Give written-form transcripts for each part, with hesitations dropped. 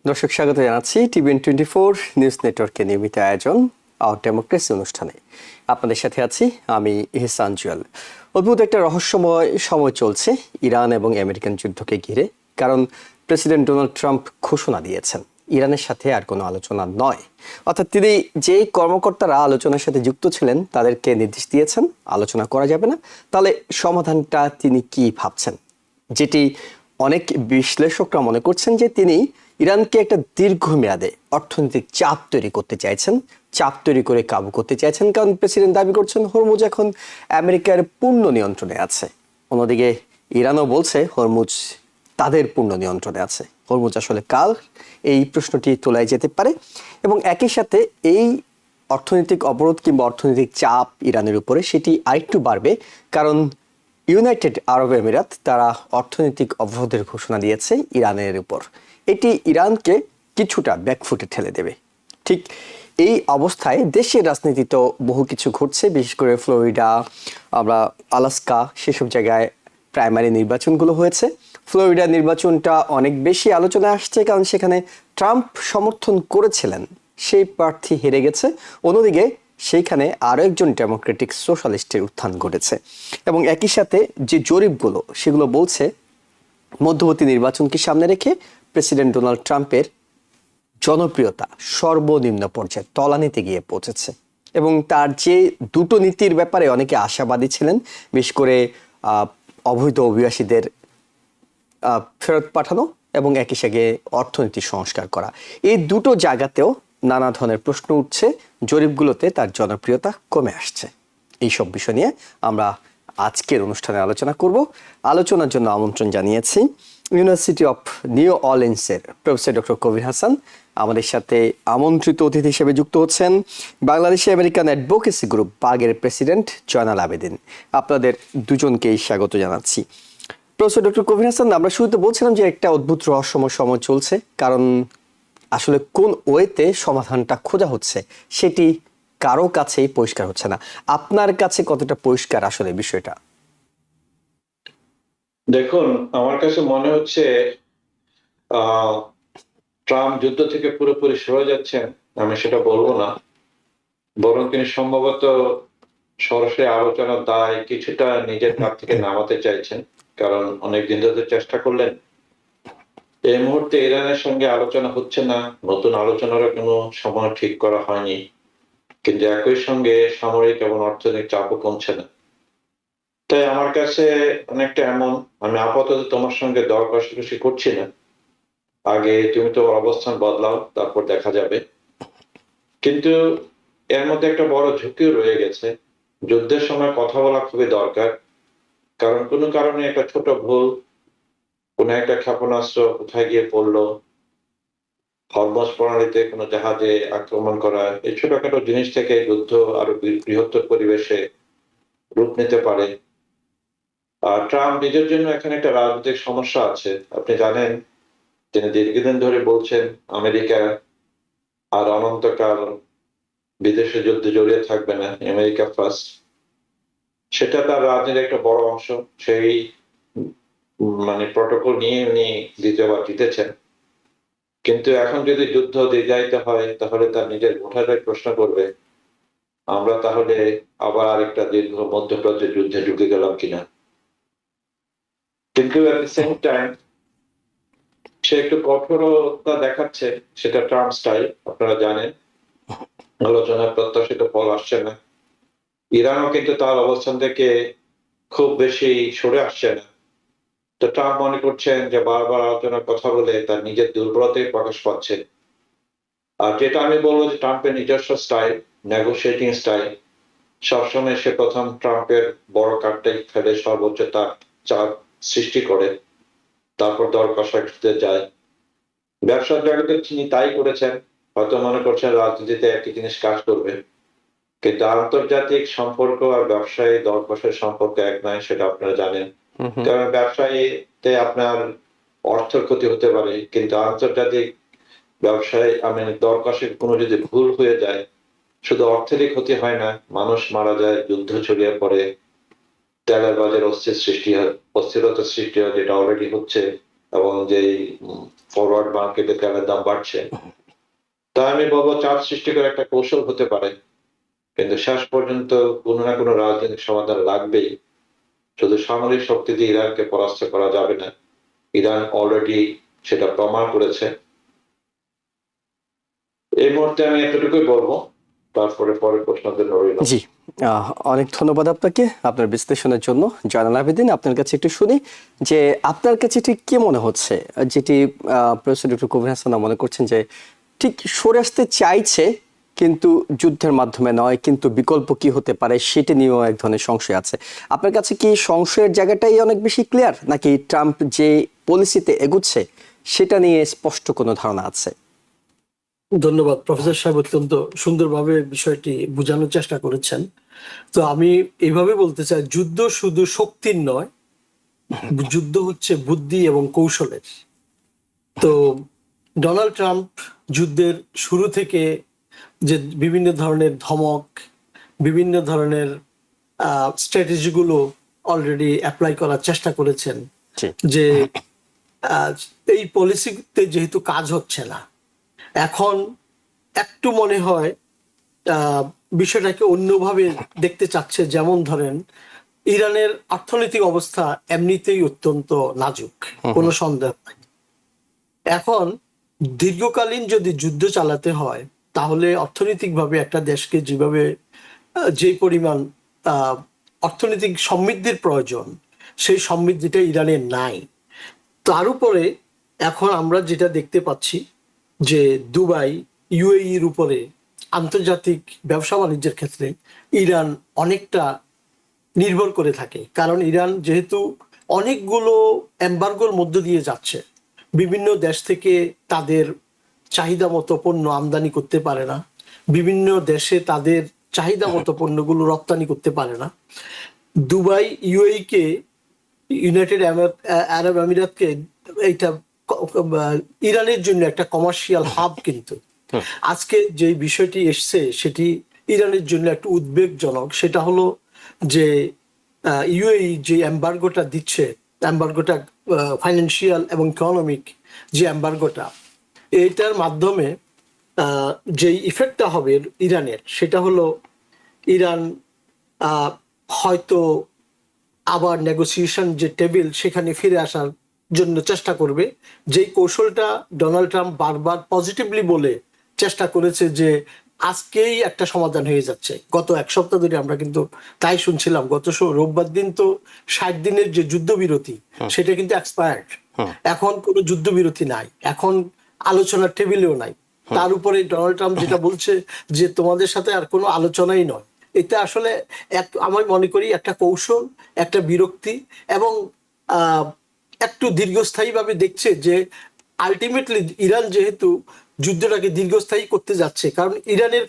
দর্শক স্বাগত জানাচ্ছি TVN24 নিউজ নেটওয়ার্কের নিয়মিত আয়োজন আওয়ার ডেমোক্রেসি অনুষ্ঠানে। আপনাদের সাথে আছি আমি ইহসান জুয়েল। অদ্ভুত একটা রহস্যময় সময় চলছে ইরান এবং আমেরিকান যুদ্ধকে ঘিরে, কারণ প্রেসিডেন্ট ডোনাল্ড ট্রাম্প ঘোষণা দিয়েছেন ইরানের সাথে আর কোনো আলোচনা নয়। অর্থাৎ তিনি যেই কর্মকর্তারা আলোচনার সাথে যুক্ত ছিলেন তাদেরকে নির্দেশ দিয়েছেন আলোচনা করা যাবে না। তাহলে সমাধানটা তিনি কি ভাবছেন, যেটি অনেক বিশ্লেষকরা মনে করছেন যে তিনি ইরানকে একটা দীর্ঘমেয়াদে অর্থনৈতিক চাপ তৈরি করতে চাইছেন, চাপ তৈরি করে কাবু করতে চাইছেন, কারণ প্রেসিডেন্ট দাবি করছেন হরমুজ এখন আমেরিকার পূর্ণ নিয়ন্ত্রণে আছে। অন্যদিকে ইরানও বলছে হরমুজ তাদের পূর্ণ নিয়ন্ত্রণে আছে। হরমুজ আসলে কার, এই প্রশ্নটি তোলায় যেতে পারে। এবং একই সাথে এই অর্থনৈতিক অবরোধ কিংবা অর্থনৈতিক চাপ ইরানের উপরে সেটি আরেকটু বাড়বে, কারণ ইউনাইটেড আরব আমিরাত তারা অর্থনৈতিক অবরোধের ঘোষণা দিয়েছে ইরানের উপর। এটি ইরানকে কিছুটা ব্যাকফুটে ঠেলে দেবে। ঠিক এই অবস্থায় দেশের রাজনীতিতেও বহু কিছু ঘটছে, বিশেষ করে ফ্লোরিডা, আমরা আলাস্কা, সেসব জায়গায় প্রাইমারি নির্বাচনগুলো হয়েছে। ফ্লোরিডা নির্বাচনটা অনেক বেশি আলোচনায় আসছে, কারণ সেখানে ট্রাম্প সমর্থন করেছিলেন সেই প্রার্থী হেরে গেছে। অন্যদিকে সেইখানে আরও একজন ডেমোক্রেটিক সোশ্যালিস্টের উত্থান ঘটেছে। এবং একই সাথে যে জরিপগুলো সেগুলো বলছে মধ্যবর্তী নির্বাচনকে সামনে রেখে প্রেসিডেন্ট ডোনাল্ড ট্রাম্পের জনপ্রিয়তা সর্বনিম্ন পর্যায়ে তলানিতে গিয়ে পৌঁছেছে। এবং তার যে দুটো নীতির ব্যাপারে অনেকে আশাবাদী ছিলেন, বিশেষ করে অবৈধ অভিবাসীদের ফেরত পাঠানো এবং একই সাথে অর্থনীতি সংস্কার করা, এই দুটো জায়গাতেও নানা ধরনের প্রশ্ন উঠছে। জরিপগুলোতে তার জনপ্রিয়তা কমে আসছে। এই সব বিষয় নিয়ে আমরা আজকের অনুষ্ঠানে আলোচনা করব। আলোচনার জন্য আমন্ত্রণ জানিয়েছি ইউনিভার্সিটি অফ নিউ অরলিন্সের প্রফেসর ডক্টর কবির হাসান। আমাদের সাথে আমন্ত্রিত অতিথি হিসেবে যুক্ত হচ্ছেন বাংলাদেশি আমেরিকান অ্যাডভোকেসি গ্রুপ বাগের প্রেসিডেন্ট জয়নাল আবেদিন। আপনাদের দুজনকেই স্বাগত জানাচ্ছি। প্রফেসর ডক্টর কবির হাসান, আমরা শুরুতে বলছিলাম যে একটা অদ্ভুত রহস্যময় সময় চলছে, কারণ আসলে কোন ওয়েতে সমাধানটা খোঁজা হচ্ছে সেটি কারো কাছেই পরিষ্কার হচ্ছে না। আপনার কাছে কতটা পরিষ্কার আসলে বিষয়টা? দেখুন, আমার কাছে মনে হচ্ছে ট্রাম্প যুদ্ধ থেকে পুরোপুরি সরে যাচ্ছেন, আমি সেটা বলবো না, বরং তিনি সম্ভবত সরাসরি আলোচনার দায় কিছুটা নিজের কাছ থেকে নামাতে চাইছেন। কারণ অনেকদিন ধরে চেষ্টা করলেন, এই মুহূর্তে ইরানের সঙ্গে আলোচনা হচ্ছে না, নতুন আলোচনারও কোনো সময় ঠিক করা হয়নি, কিন্তু একই সঙ্গে সামরিক এবং অর্থনৈতিক চাপও কমছে না। তাই আমার কাছে অনেকটা এমন, আমি আপাতত তোমার সঙ্গে দর কষাকষি করছি না, আগে তুমি তোমার অবস্থান বদলাও, তারপর দেখা যাবে। কিন্তু এর মধ্যে একটা বড় ঝুঁকিও রয়ে গেছে। যুদ্ধের সময় কথা বলা খুবই দরকার, কারণ কোনো কারণে একটা ছোট ভুল, কোনো একটা ক্ষেপণাস্ত্র কোথায় গিয়ে পড়লো, হরমুজ প্রণালীতে কোনো জাহাজে আক্রমণ করা, এই ছোটখাটো জিনিস থেকে যুদ্ধ আরো বৃহত্তর পরিবেশে রূপ নিতে পারে। আর ট্রাম্প নিজের জন্য এখানে একটা রাজনৈতিক সমস্যা আছে। আপনি জানেন, তিনি দীর্ঘদিন ধরে বলছেন আমেরিকা আর অনন্তকাল বিদেশে যুদ্ধে জড়িয়ে থাকবে না, আমেরিকা ফার্স্ট। সেটা তার রাজনীতির একটা বড় অংশ। সেই প্রটোকল নিয়ে উনি দ্বিতীয়বার জিতেছেন। কিন্তু এখন যদি যুদ্ধ দীর্ঘায়িত হয়, তাহলে তার নিজের ভোটাররাই প্রশ্ন করবে, আমরা তাহলে আবার আরেকটা দীর্ঘ মধ্যপ্রাচ্যের যুদ্ধে ঢুকে গেলাম কিনা। কিন্তু এট দ্য সেম টাইম সে একটু কঠোরতা দেখাচ্ছে, সেটা ট্রাম্প স্টাইল, আপনারা জানেন। আলোচনার প্রত্যাশিত ফল আসছে না। ইরানও কিন্তু তার অবস্থান থেকে খুব বেশি সরে আসছে না। তো ট্রাম্প মনে করছেন যে বারবার আলোচনার কথা বলে তার নিজের দুর্বলতাই প্রকাশ পাচ্ছে। আর যেটা আমি বলবো যে ট্রাম্পের নিজস্ব স্টাইল, নেগোশিয়েটিং স্টাইল, সবসময় সে প্রথম ট্রাম্পের বড় কার্ডটাই ফেলে সর্বোচ্চ তার চাপ সৃষ্টি করে, তারপর দর কষাকষিতে যায়। ব্যবসার জগতে তিনি তাই করেছেন। হয়তো মনে করছেন রাজনীতিতে একই জিনিস কাজ করবে, কিন্তু আন্তর্জাতিক সম্পর্ক আর ব্যবসায়ী দর কষার সম্পর্ক এক নয়, সেটা আপনারা জানেন। কারণ ব্যবসায়ীতে আপনার অর্থের ক্ষতি হতে পারে, কিন্তু আন্তর্জাতিক ব্যবসায় দর কষার কোনো যদি ভুল হয়ে যায়, শুধু অর্থেরই ক্ষতি হয় না, মানুষ মারা যায়, যুদ্ধ ছড়িয়ে পড়ে, তেলের বাজার অস্থিরতা সৃষ্টি হয়, যেটা অলরেডি হচ্ছে। এবং যেই ফরওয়ার্ড মার্কেটে তেলের দাম বাড়ছে, তা আমি বলবো চাপ সৃষ্টি করে একটা কৌশল হতে পারে, কিন্তু শেষ পর্যন্ত কোনো না কোনো রাজনৈতিক সমাধান লাগবেই। শুধু সামরিক শক্তি দিয়ে ইরানকে পরাস্ত করা যাবে না, ইরান অলরেডি সেটা প্রমাণ করেছে। এই মুহূর্তে আমি এতটুকুই বলবো, তারপরে পরের প্রশ্নের জন্য রইল। জি, অনেক ধন্যবাদ আপনাকে আপনার বিশ্লেষণের জন্য। জয়নাল আবেদিন, আপনার কাছে একটু শুনি যে আপনার কাছে ঠিক কি মনে হচ্ছে, যেটি প্রফেসর ডক্টর কবির হাসান মনে করছেন যে ঠিক সরে আসতে চাইছে কিন্তু যুদ্ধের মাধ্যমে নয়, কিন্তু বিকল্প কি হতে পারে সেটা নিয়েও এক ধরনের সংশয় আছে। আপনার কাছে কি সংশয়ের জায়গাটাই অনেক বেশি ক্লিয়ার, নাকি ট্রাম্প যে পলিসিতে এগুচ্ছে সেটা নিয়ে স্পষ্ট কোনো ধারণা আছে? ধন্যবাদ প্রফেসর সাহেব, অত্যন্ত সুন্দরভাবে বিষয়টি বোঝানোর চেষ্টা করেছেন। তো আমি এইভাবে বলতে চাই, যুদ্ধ শুধু শক্তির নয়, যুদ্ধ হচ্ছে বুদ্ধি এবং কৌশলের। তো ডোনাল্ড ট্রাম্প যুদ্ধের শুরু থেকে যে বিভিন্ন ধরনের ধমক, বিভিন্ন ধরনের স্ট্র্যাটেজিগুলো অলরেডি অ্যাপ্লাই করার চেষ্টা করেছেন, যে এই পলিসিতে যেহেতু কাজ হচ্ছে না, এখন একটু মনে হয় বিষয়টাকে অন্যভাবে দেখতে চাচ্ছে। যেমন ধরেন, ইরানের অর্থনৈতিক অবস্থা এমনিতেই অত্যন্ত নাজুক, কোনো সন্দেহ নাই। এখন দীর্ঘকালীন যদি যুদ্ধ চালাতে হয়, তাহলে অর্থনৈতিকভাবে একটা দেশকে যেভাবে যে পরিমাণ অর্থনৈতিক সমৃদ্ধির প্রয়োজন, সেই সমৃদ্ধিটা ইরানের নাই। তার উপরে এখন আমরা যেটা দেখতে পাচ্ছি যে দুবাই, ইউএইর উপরে আন্তর্জাতিক ব্যবসা বাণিজ্যের ক্ষেত্রে ইরান অনেকটা নির্ভর করে থাকে। কারণ ইরান যেহেতু অনেকগুলো এম্বার্গোর মধ্য দিয়ে যাচ্ছে, বিভিন্ন দেশ থেকে তাদের চাহিদা মতো পণ্য আমদানি করতে পারে না, বিভিন্ন দেশে তাদের চাহিদা মতো পণ্যগুলো রপ্তানি করতে পারে না। দুবাই, ইউএই কে, ইউনাইটেড আরব আমিরাতকে, এইটা ইরানের জন্য একটা কমার্শিয়াল হাব। কিন্তু আজকে যে বিষয়টি এসছে সেটি ইরানের জন্য একটু উদ্বেগজনক। সেটা হলো যে ইউএই যে এম্বার্গোটা দিচ্ছে, এম্বার্গোটা ফাইন্যান্সিয়াল এবং ইকোনমিক যে এম্বার্গোটা, এইটার মাধ্যমে যে ইফেক্টটা হবে ইরানের, সেটা হলো ইরান হয়তো আবার নেগোসিয়েশন যে টেবিল, সেখানে ফিরে আসার জন্য চেষ্টা করবে। যেই কৌশলটা ডোনাল্ড ট্রাম্প বারবার পজিটিভলি বলে চেষ্টা করেছে যে আজকেই একটা সমাধান হয়ে যাচ্ছে। গত এক সপ্তাহ ধরে আমরা কিন্তু তাই শুনছিলাম। গত রোববার দিন তো 60 দিনের যে যুদ্ধবিরতি, সেটা কিন্তু এক্সপায়ার্ড। এখন কোনো যুদ্ধবিরতি নাই, এখন আলোচনার টেবিলেও নাই। তার উপরে ডোনাল্ড ট্রাম্প যেটা বলছে যে তোমাদের সাথে আর কোনো আলোচনাই নয়। এটা আসলে আমি মনে করি একটা কৌশল, একটা বিরক্তি, এবং একটু দীর্ঘস্থায়ী ভাবে দেখছে যে আলটিমেটলি ইরান যেহেতু যুদ্ধটাকে দীর্ঘস্থায়ী করতে যাচ্ছে। কারণ ইরানের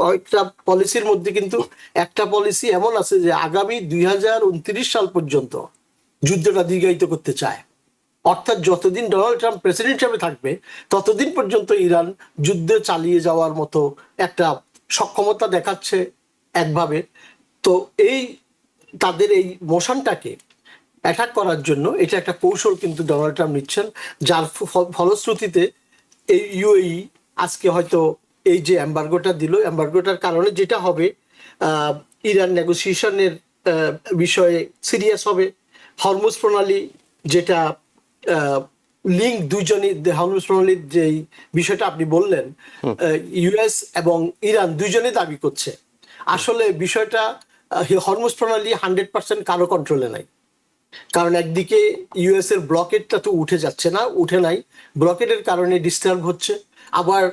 কয়েকটা পলিসির মধ্যে কিন্তু একটা পলিসি এমন আছে যে আগামী 2029 সাল পর্যন্ত যুদ্ধটা দীর্ঘায়িত করতে চায়। অর্থাৎ যতদিন ডোনাল্ড ট্রাম্প প্রেসিডেন্ট হিসেবে থাকবে, ততদিন পর্যন্ত ইরান যুদ্ধ চালিয়ে যাওয়ার মতো একটা সক্ষমতা দেখাচ্ছে একভাবে। তো এই তাদের এই মোশনটাকে অ্যাটাক করার জন্য এটা একটা কৌশল কিন্তু ডোনাল্ড ট্রাম্প নিচ্ছেন, যার ফলশ্রুতিতে এই ইউএই আজকে হয়তো এই যে এম্বার্গোটা দিল, এম্বার্গোটার কারণে যেটা হবে, ইরান নেগোসিয়েশনের বিষয়ে সিরিয়াস হবে। হরমুজ প্রণালী, যেটা লিঙ্ক দুইজনই, হরমুজ প্রণালীর যে বিষয়টা আপনি বললেন, ইউএস এবং ইরান দুইজনেই দাবি করছে। আসলে বিষয়টা হরমুজ প্রণালী 100% কারো কন্ট্রোলে নাই। কারণ একদিকে ইউএস এর ব্লকেটটা তো উঠে নাই, ব্লকেটের কারণে ডিস্টার্ব হচ্ছে। আবার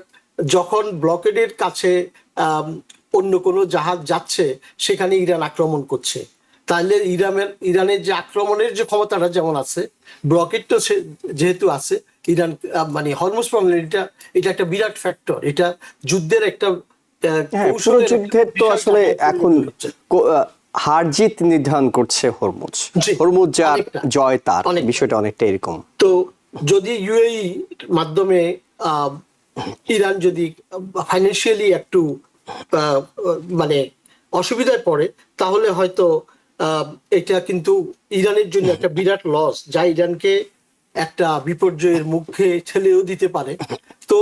যখন ব্লকেটের কাছে অন্য কোনো জাহাজ যাচ্ছে, সেখানে ইরান আক্রমণ করছে। তাহলে ইরানের যে আক্রমণের যে ক্ষমতাটা যেমন আছে, ব্লকেট তো যেহেতু আছে, ইরান মানে হরমুজ প্রণালীটা, এটা একটা বিরাট ফ্যাক্টর। এটা যুদ্ধের একটা যুদ্ধের তো আসলে এখন হার জিত নির্ধারণ করছে হরমুজ। হরমুজ যার জয় তার, বিষয়টা অনেকটা এরকম। তো যদি ইউএই মাধ্যমে ইরান যদি ফাইন্যান্সিয়ালি একটু মানে অসুবিধায় পড়ে, তাহলে হয়তো এটা কিন্তু ইরানের জন্য একটা বিরাট লস, যা ইরানকে একটা বিপর্যয়ের মুখে ঠেলেও দিতে পারে। তো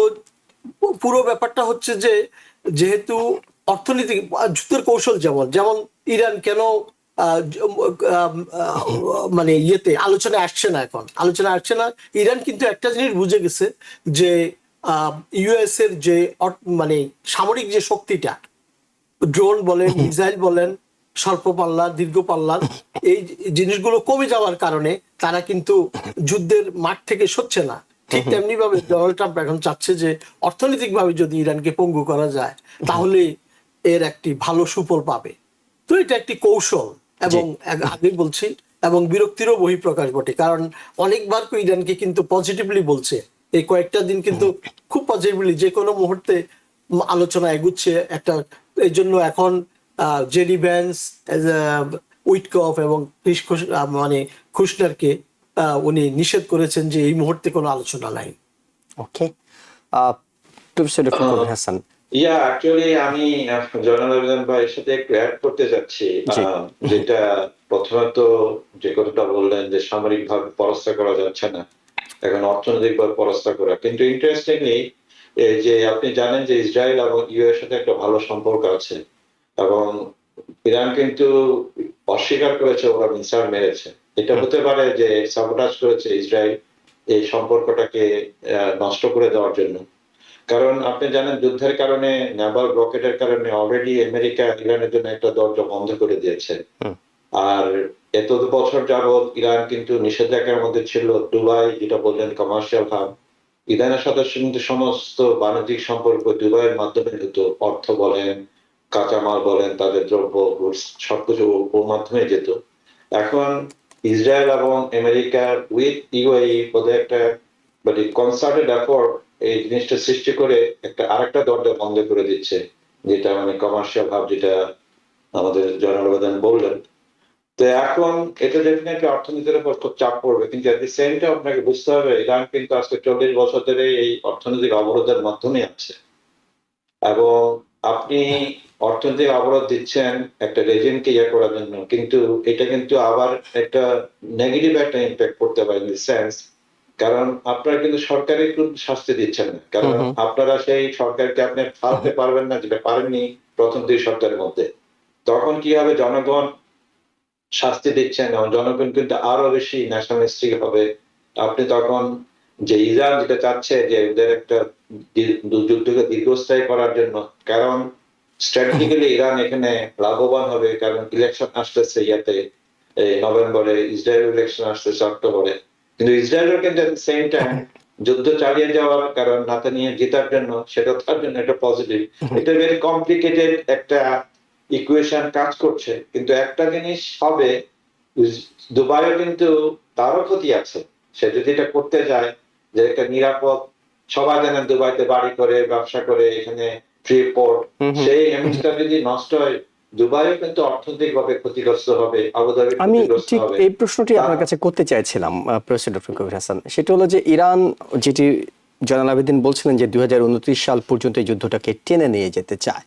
পুরো ব্যাপারটা হচ্ছে যে যেহেতু অর্থনৈতিক যুদ্ধের কৌশল যেমন যেমন ইরান কেন মানে ইয়েতে আলোচনায় আসছে না, এখন আলোচনায় আসছে না, ইরান কিন্তু একটা জিনিস বুঝে গেছে যে ইউএস এর যে মানে সামরিক যে শক্তিটা, ড্রোন বলেন, মিসাইল বলেন, স্বল্প পাল্লার, দীর্ঘ পাল্লার, এই জিনিসগুলো কমে যাওয়ার কারণে তারা কিন্তু যুদ্ধের মাঠ থেকে সরছে না। ঠিক তেমনি ভাবে ডোনাল্ড ট্রাম্প এখন চাচ্ছে যে অর্থনৈতিকভাবে যদি ইরানকে পঙ্গু করা যায় তাহলে এর একটি ভালো সুফল পাবে। তো এটা একটি কৌশল এবং আগে বলছি এবং বিরক্তিরও বহিঃপ্রকাশ ঘটে, কারণ অনেকবার ইরানকে কিন্তু পজিটিভলি বলছে, এই কয়েকটা দিন কিন্তু খুব পজিটিভলি যে কোনো মুহূর্তে আলোচনা এগুচ্ছে একটা। এই জন্য এখন জেডি ভ্যান্স, উইটকফ এবং মানে খুশনারকে উনি নিষেধ করেছেন যে এই মুহূর্তে কোনো আলোচনা নাই। ওকে, professor doctor Kabir Hasan. Actually আমি জয়নাল ভাইয়ের সাথে একটু অ্যাড করতে যাচ্ছি, যেটা প্রথমত যে কথাটা বললেন যে সামরিক ভাবে পরাস্ত করা যাচ্ছে না, এখন অর্থনৈতিক ভাবে পরাস্ত করা। কিন্তু ইন্টারেস্টিংলি এই যে আপনি জানেন যে ইসরায়েল এবং ইউএস সাথে একটা ভালো সম্পর্ক আছে, এবং ইরান কিন্তু অস্বীকার করেছে ওরা মিসাইল মেরেছে। এটা হতে পারে যে সাবোটাজ করেছে ইসরায়েল এই সম্পর্কটাকে নষ্ট করে দেওয়ার জন্য। কারণ আপনি জানেন যুদ্ধের কারণে, নেভাল রকেটের কারণে অলরেডি আমেরিকা ইরানের জন্য একটা দরজা বন্ধ করে দিয়েছে। আর এত বছর যাবৎ ইরান কিন্তু নিষেধাজ্ঞার মধ্যে ছিল। দুবাই, যেটা বললেন কমার্শিয়াল হাব, ইরানের সাথে কিন্তু সমস্ত বাণিজ্যিক সম্পর্ক দুবাইয়ের মাধ্যমে হতো। অর্থ বলেন, কাঁচামাল বলেন, তাদের দ্রব্য সবকিছু ওর মাধ্যমে যেত। এখন ইসরায়েল এবং আমেরিকা উইথ ইউএই বোধহয় একটা মানে কনসার্টেড এফোর্ট এই জিনিসটা সৃষ্টি করে একটা আরেকটা দরজা বন্ধ করে দিচ্ছে, যেটা মানে কমার্শিয়াল ভাব, যেটা আমাদের জনপ্রধান বললেন। তো এখন এটা ডেফিনেটলি অর্থনীতির উপর খুব চাপ পড়বে, কিন্তু এট দি সেম টাইম আপনাকে বুঝতে হবে ইরান কিন্তু আজকে 40 বছর ধরে এই অর্থনৈতিক অবরোধের মাধ্যমে আছে। এবং আপনি অর্থনৈতিক অবরোধ দিচ্ছেন একটা রেজিমকে ইয়ে করার জন্য, কিন্তু এটা কিন্তু আবার একটা নেগেটিভ একটা ইম্প্যাক্ট করতে পারে ইন দি সেন্স, কারণ আপনারা কিন্তু সরকারের শাস্তি দিচ্ছেন না, কারণ আপনারা সেই সরকারকে আপনি ফালতে পারবেন না, যেটা পারেননি প্রথম 2 সপ্তাহের মধ্যে। তখন কি হবে, জনগণ শাস্তি দিচ্ছেন এবং জনগণ কিন্তু আরো বেশি ন্যাশনালিস্টিক হবে। আপনি তখন যে ইরান যেটা চাচ্ছে যে ওদের একটা যুদ্ধকে দীর্ঘস্থায়ী করার জন্য, কারণ স্ট্র্যাটেজিক্যালি ইরান এখানে লাভবান হবে, কারণ ইলেকশন আসতেছে ইয়াতে নভেম্বরে, ইসরায়েল ইলেকশন আসতেছে অক্টোবরে। কিন্তু ইসরায়েলের কিন্তু এট দ্য সেম টাইম যুদ্ধ চালিয়ে যাওয়ার কারণ নেতানিয়াহু জেতার জন্য, সেটা তার জন্য একটা পজিটিভ। এটা ভেরি কমপ্লিকেটেড একটা ইকুয়েশন কাজ করছে। কিন্তু একটা জিনিস হবে, দুবাইও কিন্তু তারও ক্ষতি আছে। সে যদি এটা করতে যায় যে একটা নিরাপদ, সবাই জানেন দুবাইতে বাড়ি করে ব্যবসা করে, এখানে ফ্রি পোর্ট, সেই ইমেজটা যদি নষ্ট হয়, দুবাইও কিন্তু অর্থনৈতিকভাবে ক্ষতিগ্রস্ত হবে, আবুধাবি আমি ক্ষতিগ্রস্ত ঠিক হবে। এই প্রশ্নটি আপনার কাছে করতে চাইছিলাম প্রফেসর ডক্টর কবির হাসান। সেটা হলো যে ইরান, যেটি জয়নাল আবেদিন বলছিলেন যে 2029 সাল পর্যন্ত এই যুদ্ধটাকে টেনে নিয়ে যেতে চায়,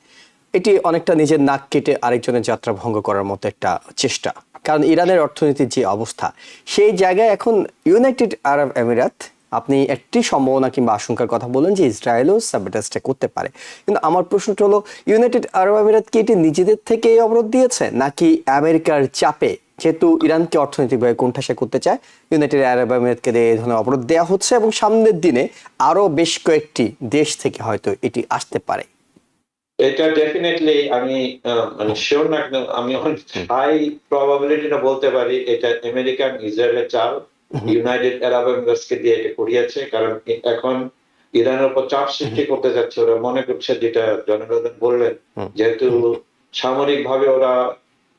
এটি অনেকটা নিজের নাক কেটে আরেকজনের যাত্রা ভঙ্গ করার মতো একটা চেষ্টা। কারণ ইরানের অর্থনীতির যে অবস্থা, সেই জায়গায় এখন ইউনাইটেড আরব আমিরাত, আপনি একটি সম্ভাবনা কিংবা আশঙ্কার কথা বলেন যে ইসরায়েলও সাবটেজটা করতে পারে, কিন্তু আমার প্রশ্নটা হলো ইউনাইটেড আরব আমিরাত কি এটি নিজেদের থেকে অবরোধ দিয়েছে, নাকি আমেরিকার চাপে, যেহেতু ইরানকে অর্থনৈতিকভাবে কোণঠাসা করতে চায়, ইউনাইটেড আরব আমিরাতকে এই ধরনের অবরোধ দেওয়া হচ্ছে এবং সামনের দিনে আরো বেশ কয়েকটি দেশ থেকে হয়তো এটি আসতে পারে? এটা ডেফিনেটলি আমি মানে শিওর না, আমি হাই প্রবাবিলিটিটা বলতে পারি এটা আমেরিকান ইসরায়েলের চাল ইউনাইটেড আরব এমিরেটসকে দিয়ে এটা করিয়েছে। কারণ এখন ইরানের উপর চাপ সৃষ্টি করতে যাচ্ছে। ওরা মনে করছে, যেটা জনপ্রধান বললেন, যেহেতু সামরিক ভাবে ওরা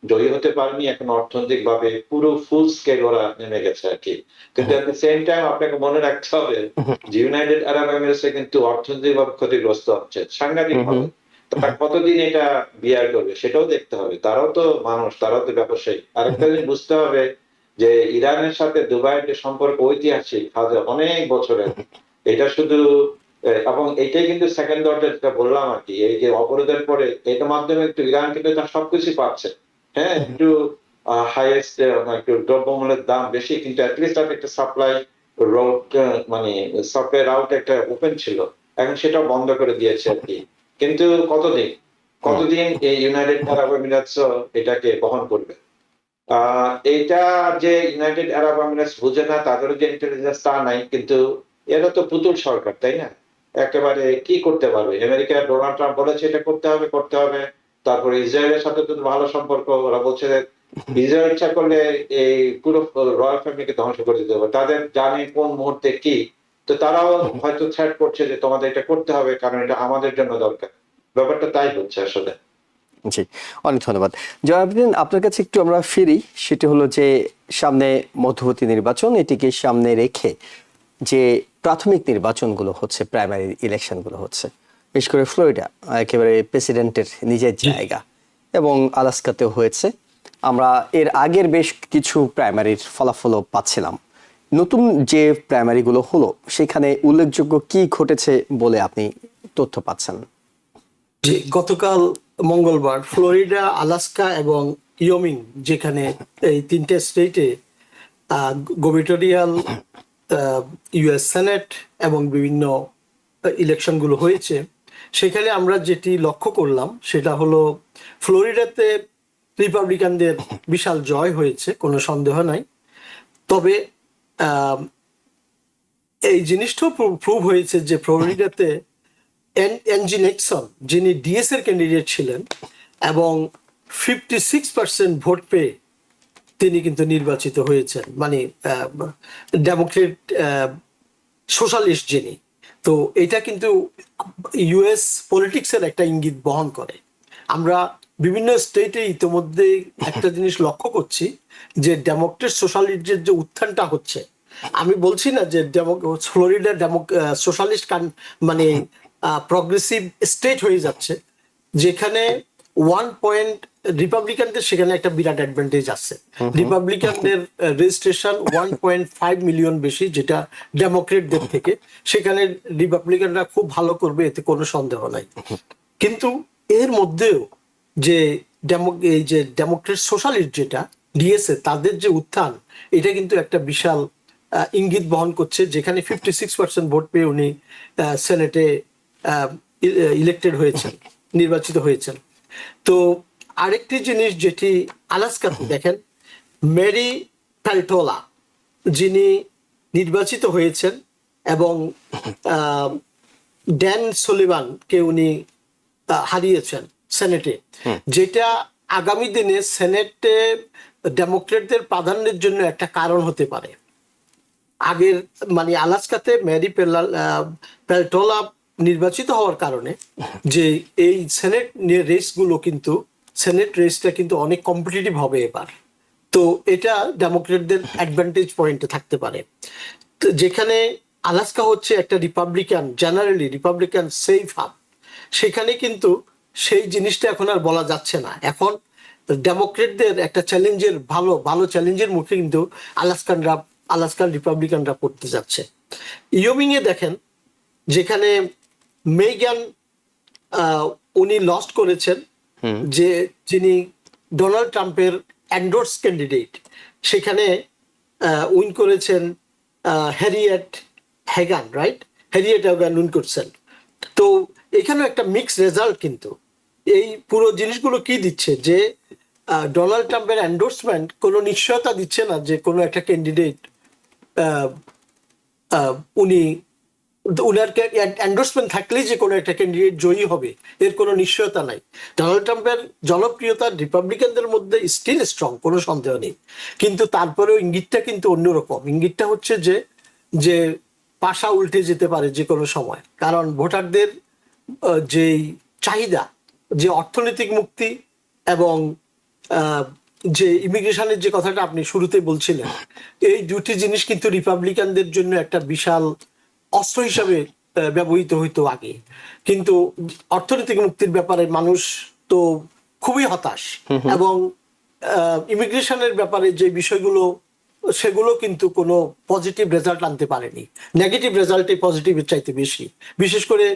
জয়ী হতে পারেনি, এখন অর্থনৈতিক ভাবে পুরো ফুল স্কেল ওরা নেমে গেছে আর কি। কিন্তু এট দ্য সেম টাইম আপনাকে মনে রাখতে হবে যে ইউনাইটেড আরব এমিরেটস কিন্তু অর্থনৈতিক ভাবে ক্ষতিগ্রস্ত হচ্ছে সাংঘাতিক ভাবে। তারা কতদিন এটা বিয়ার করবে সেটাও দেখতে হবে। তারাও তো মানুষ, তারাও তো ব্যবসায়ী। আরেকটা জিনিস বুঝতে হবে যে ইরানের সাথে দুবাইয়ের যে সম্পর্ক ঐতিহাসিক, অনেক বছরের, এটা শুধু এবং এটাই কিন্তু সেকেন্ড দরজা, যেটা বললাম আর কি, এই যে অবরোধের পরে এটার মাধ্যমে একটু ইরান কিন্তু তার সবকিছু পাচ্ছে। হ্যাঁ, একটু হাইয়েস্ট একটু দ্রব্যমূল্যের দাম বেশি, কিন্তু অ্যাটলিস্ট আপনি একটা সাপ্লাই রোড মানে সফটওয়্যার আউট একটা ওপেন ছিল, এখন সেটা বন্ধ করে দিয়েছে আর কি। কিন্তু কতদিন এই ইউনাইটেড আরব এমিরেটস এটাকে বহন করবে? এইটা যে ইউনাইটেড আরব এমিরেটস বুঝে না, তাদেরও যে ইন্টেলিজেন্স তা নাই, কিন্তু এরা তো পুতুল সরকার, তাই না? একেবারে কি করতে পারবে? আমেরিকা ডোনাল্ড ট্রাম্প বলেছে এটা করতে হবে। তারপরে ইসরায়েলের সাথে তো ভালো সম্পর্ক, ওরা বলছে যে ইসরায়েল ইচ্ছা করলে এই পুরো রয়্যাল ফ্যামিলিকে ধ্বংস করে দিতে হবে, তাদের জানে কোন মুহূর্তে কি। তো তারাও হয়তো থ্রেট করছে যে তোমাদের এটা করতে হবে, কারণ এটা আমাদের জন্য দরকার। ব্যাপারটা তাই হচ্ছে আসলে। জি, অনেক ধন্যবাদ। জনাবুদ্দিন, আপনার কাছে একটু আমরা ফিরি। সেটি হলো যে সামনে মধ্যবর্তী নির্বাচন, এটিকে সামনে রেখে যে প্রাথমিক নির্বাচনগুলো হচ্ছে, প্রাইমারি ইলেকশনগুলো হচ্ছে, বিশেষ করে ফ্লোরিডা একেবারে প্রেসিডেন্টের নিজের জায়গা, এবং আলাস্কাতেও হয়েছে। আমরা এর আগের বেশ কিছু প্রাইমারির ফলাফলও পাচ্ছিলাম। নতুন যে প্রাইমারিগুলো হলো সেখানে উল্লেখযোগ্য কি ঘটেছে বলে আপনি তথ্য পাচ্ছেন? যে গতকাল মঙ্গলবার ফ্লোরিডা, আলাস্কা এবং ইয়মিং, যেখানে এই তিনটে স্টেটে গভর্নরিয়াল, ইউএস সেনেট এবং বিভিন্ন ইলেকশনগুলো হয়েছে, সেখানে আমরা যেটি লক্ষ্য করলাম সেটা হলো ফ্লোরিডাতে রিপাবলিকানদের বিশাল জয় হয়েছে, কোনো সন্দেহ নাই। তবে এই জিনিসটাও প্রুভ হয়েছে যে ফ্লোরিডাতে এনজি নিক্সন, যিনি ডিএস এর ক্যান্ডিডেট ছিলেন এবং 56% ভোট পেয়ে তিনি কিন্তু নির্বাচিত হয়েছেন, মানে ডেমোক্রেট সোশ্যালিস্ট যিনি। তো এটা কিন্তু ইউএস পলিটিক্সের একটা ইঙ্গিত বহন করে। আমরা বিভিন্ন স্টেটে ইতিমধ্যে একটা জিনিস লক্ষ্য করছি যে ডেমোক্রেট সোশ্যালিস্টের যে উত্থানটা হচ্ছে, আমি বলছি না যে ফ্লোরিডা সোশ্যালিস্ট মানে প্রগ্রেসিভ স্টেট হয়ে যাচ্ছে, যেখানে 1 পয়েন্ট রিপাবলিকানদের সেখানে একটা বিরাট অ্যাডভান্টেজ আছে। রিপাবলিকানদের রেজিস্ট্রেশন 1.5 মিলিয়ন বেশি, যেটা ডেমোক্রেটদের থেকে। সেখানে রিপাবলিকানরা খুব ভালো করবে, এতে কোনো সন্দেহ নাই। কিন্তু এর মধ্যেও যে এই যে ডেমোক্রেট সোশ্যালিস্ট যেটা ডিএসএ, তাদের যে উত্থান, এটা কিন্তু একটা বিশাল ইঙ্গিত বহন করছে, যেখানে 56% ভোট পেয়ে উনি সেনেটে ইলেক্টেড হয়েছেন, নির্বাচিত হয়েছেন। তো আরেকটি জিনিস যেটি আলাস্কাতে দেখেন, মেরি প্যালটোলা যিনি নির্বাচিত হয়েছেন এবং ড্যান সুলিভানকে উনি হারিয়েছেন সেনেটে, যেটা আগামী দিনে সেনেটে ডেমোক্রেটদের প্রাধান্যের জন্য একটা কারণ হতে পারে। আগের মানে আলাস্কাতে মেরি প্যালটোলা নির্বাচিত হওয়ার কারণে যে এই সেনেট রেসগুলো কিন্তু, সেনেট রেসটা কিন্তু অনেক কম্পিটিটিভ হবে এবার। তো এটা ডেমোক্রেটদের অ্যাডভান্টেজ পয়েন্টে থাকতে পারে। যেখানে আলাস্কা হচ্ছে একটা Republican, generally Republican safe hub, সেখানে কিন্তু সেই জিনিসটা এখন আর বলা যাচ্ছে না। এখন ডেমোক্রেটদের একটা চ্যালেঞ্জের, ভালো ভালো চ্যালেঞ্জের মুখে কিন্তু আলাস্কান রিপাবলিকানরা পড়তে যাচ্ছে। ইয়মিং এ দেখেন, যেখানে মেগান উনি লস্ট করেছেন, যে যিনি ডোনাল্ড ট্রাম্পের এন্ডোর্স ক্যান্ডিডেট, সেখানে উইন করেছেন হ্যারিয়েট হেগান, রাইট? হ্যারিয়েট হেগান উইন করছেন। তো এখানে একটা মিক্স রেজাল্ট। কিন্তু এই পুরো জিনিসগুলো কি দিচ্ছে, যে ডোনাল্ড ট্রাম্পের এন্ডোর্সমেন্ট কোনো নিশ্চয়তা দিচ্ছে না যে কোনো একটা ক্যান্ডিডেট উনি, উনার এন্ডোর্সমেন্ট থাকলেই যে কোনো একটা ক্যান্ডিডেট জয়ী হবে, এর কোনো নিশ্চয়তা নাই। ডোনাল্ড ট্রাম্পের জনপ্রিয়তা রিপাবলিকানদের মধ্যে স্টিল স্ট্রং, কোনো সন্দেহ নেই। কিন্তু তারপরেও ইঙ্গিতটা কিন্তু অন্যরকম। ইঙ্গিতটা হচ্ছে যে পাশা উল্টে যেতে পারে যে কোনো সময়, কারণ ভোটারদের যেই চাহিদা, যে অর্থনৈতিক মুক্তি এবং যে ইমিগ্রেশনের যে কথাটা আপনি শুরুতে বলছিলেন, এই দুটি জিনিস কিন্তু রিপাবলিকানদের জন্য একটা বিশাল অস্ত্র হিসাবে ব্যবহৃত হইতো আগে। কিন্তু অর্থনৈতিক মুক্তির ব্যাপারে মানুষ তো খুবই হতাশ, এবং ইমিগ্রেশনের ব্যাপারে যে বিষয়গুলো, সেগুলো কিন্তু কোনো পজিটিভ রেজাল্ট আনতে পারেনি। নেগেটিভ রেজাল্টই পজিটিভের চাইতে বেশি। বিশেষ করে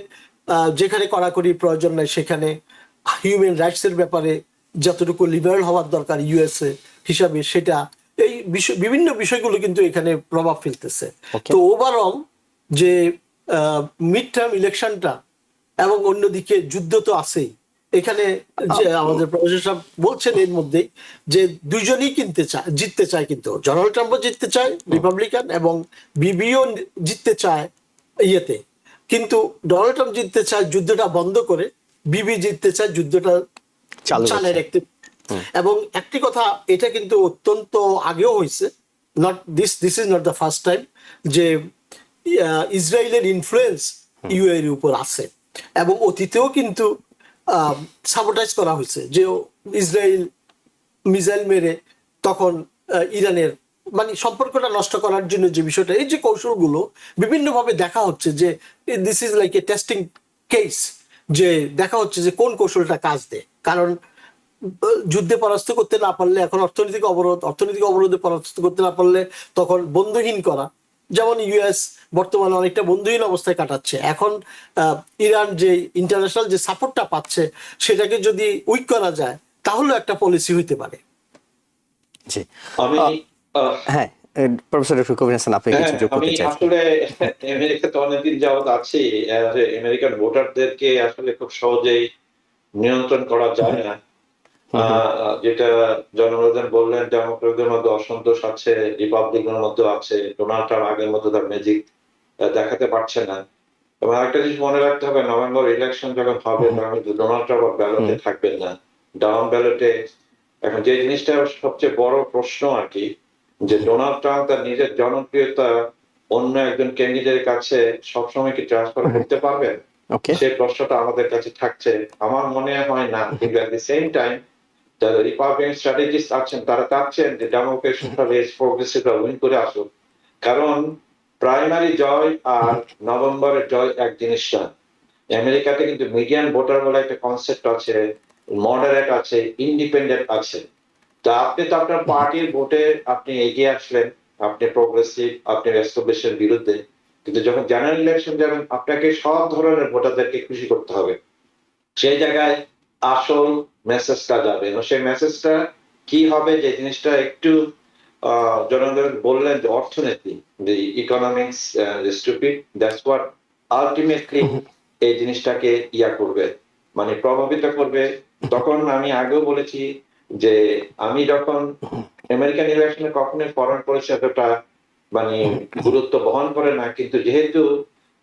যেখানে কড়াকড়ি প্রয়োজন নাই, সেখানে হিউম্যান রাইটস এর ব্যাপারে যতটুকু লিবারেল হওয়ার দরকার ইউএসএ হিসাবে, সেটা এই বিষয়, বিভিন্ন বিষয়গুলো কিন্তু এখানে প্রভাব ফেলতেছে। Okay. তো ওভারঅল যে মিড টার্ম ইলেকশনটা এবং অন্যদিকে যুদ্ধ তো আছেই এখানে, যে আমাদের প্রফেসর সাহেব বলছেন এর মধ্যেই যে দুইজনই জিততে চায়, কিন্তু ডোনাল্ড ট্রাম্পও জিততে চায় রিপাবলিকান, এবং বিবিও জিততে চায় ইয়েতে। কিন্তু ডোনাল্ড ট্রাম্প জিততে চায় যুদ্ধটা বন্ধ করে, বিবি জিততে চায় যুদ্ধটা চালু চালিয়ে রাখতে। রাখতে। এবং একটি কথা, এটা কিন্তু অত্যন্ত আগেও হয়েছে, not this is not the first time, যে ইসরায়েলের ইনফ্লুয়েন্স ইউ এর উপর আছে, এবং অতীতেও কিন্তু সাবোটাইজ করা হয়েছে, যে ইসরায়েল মিসাইল মেরে তখন ইরানের মানে সম্পর্কটা নষ্ট করার জন্য যে বিষয়টা, এই যে কৌশলগুলো বিভিন্নভাবে দেখা হচ্ছে, যে this is like a testing case, যে দেখা হচ্ছে যে কোন কৌশলটা কাজ দেয়। কারণ যুদ্ধে পরাস্ত করতে না পারলে এখন অর্থনৈতিক অবরোধে পরাস্ত করতে না পারলে তখন বন্ধুহীন করা, যেমন ইউএস বর্তমানে অনেকটা বন্ধুহীন অবস্থায় কাটাচ্ছে। এখন ইরান যে ইন্টারন্যাশনাল যে সাপোর্টটা পাচ্ছে, সেটাকে যদি উইক করা যায় তাহলে একটা পলিসি হইতে পারে। জি, আমি হ্যাঁ, প্রফেসর ডক্টর কবির হাসান, আপনি কিছু যোগ আমি করতে চাইছেন? আসলে আমেরিকাতে অনেকদিন যাবত আছি। আমেরিকান ভোটারদেরকে আসলে খুব সহজেই নিয়ন্ত্রণ করা যায় না। যেটা জনগণ বললেন, ডেমোক্রেটদের মধ্যে অসন্তোষ আছে, রিপাবলিকানের মধ্যে আছে। ডোনাল্ড ট্রাম্প আগের মতো তার ম্যাজিক দেখাতে পারছে না। এবং একটা জিনিস মনে রাখতে হবে, নভেম্বর ইলেকশন যখন হবে তখন কিন্তু ডোনাল্ড ট্রাম্প ব্যালটে থাকবেন না, ডাউন ব্যালটে। এখন যে জিনিসটা সবচেয়ে বড় প্রশ্ন আর কি, যে ডোনাল্ড ট্রাম্প তার নিজের জনপ্রিয়তা অন্য একজন ক্যান্ডিডেটের কাছে সবসময় কি ট্রান্সফার করতে পারবেন? ওকে, সেই প্রশ্নটা আমাদের কাছে থাকছে। আমার মনে হয় না। কিন্তু এট দি সেম টাইম যারা রিপাবলিকান স্ট্র্যাটেজিস্ট আছেন তারা চাচ্ছেন যে ডেমোক্রেট প্রগ্রেসিভরা উইন করে আসুক। কারণ প্রাইমারি জয় আর নভেম্বরের জয় এক জিনিস না। আমেরিকাতে কিন্তু মিডিয়ান ভোটার বলে একটা কনসেপ্ট আছে, মডারেট আছে, ইন্ডিপেন্ডেন্ট আছে। তা আপনি তো আপনার পার্টির ভোটে আপনি এগিয়ে আসলেন, আপনি প্রগ্রেসিভ, আপনি এস্টাবলিশের বিরুদ্ধে। কিন্তু যখন জেনারেল ইলেকশন যাবেন আপনাকে সব ধরনের ভোটারদেরকে খুশি করতে হবে। সেই জায়গায় আসল মেসেজটা যাবে, এবং সেই মেসেজটা কি হবে, যে জিনিসটা একটু জনগণ বললেন যে অর্থনীতি, যে economics stupid, that's what ultimately এই জিনিসটাকে করবে, মানে প্রভাবিত করবে। তখন আমি আগেও বলেছি যে আমি যখন আমেরিকান ইলেকশনে কখনোই ফরেন পলিসি এতটা মানে গুরুত্ব বহন করে না, কিন্তু যেহেতু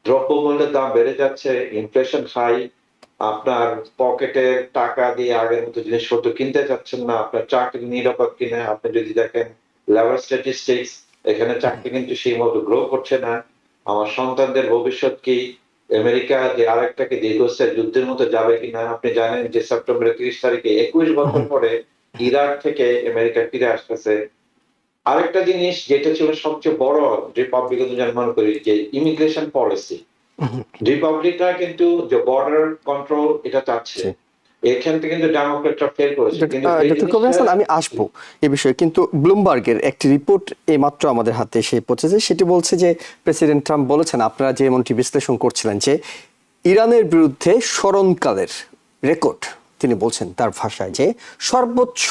দ্রব্যমূল্যের দাম বেড়ে যাচ্ছে, ইনফ্লেশন হাই, আপনার পকেটে টাকা দিয়ে আগের মতো জিনিসপত্র কিনতে চাচ্ছেন না, আপনার চাকরি নিরাপদ কিনা। আপনি যদি দেখেন লেবার স্ট্যাটিস্টিক্স, এখানে চাকরি কিন্তু সেই মতো গ্রো করছে না। আমার সন্তানদের ভবিষ্যৎ কি? আমেরিকা যে আরেকটাকে দীর্ঘস্থায়ী যুদ্ধের মতো যাবে কিনা? আপনি জানেন যে সেপ্টেম্বরের 30 তারিখে 21 বছর পরে ইরাক থেকে আমেরিকা ফিরে আসতেছে। আরেকটা জিনিস যেটা ছিল সবচেয়ে বড় রিপাবলিকান যেন মনে করি, যে ইমিগ্রেশন পলিসি। রিপাবলিকরা কিন্তু যে বর্ডার কন্ট্রোল এটা চাচ্ছে, এখান থেকে কিন্তু ডেমোক্রেটরা ফেল করেছে। কিন্তু এই ডক্টর কবির হাসান, আমি আসবো এই বিষয়ে, কিন্তু ব্লুমবার্গের একটি রিপোর্ট এইমাত্র আমাদের হাতে এসে পৌঁছেছে। সেটি বলছে যে প্রেসিডেন্ট ট্রাম্প বলেছেন, আপনারা যেমনটি বিশ্লেষণ করছিলেন, যে ইরানের বিরুদ্ধে স্মরণকালের রেকর্ড, তিনি বলছেন তার ভাষায় যে সর্বোচ্চ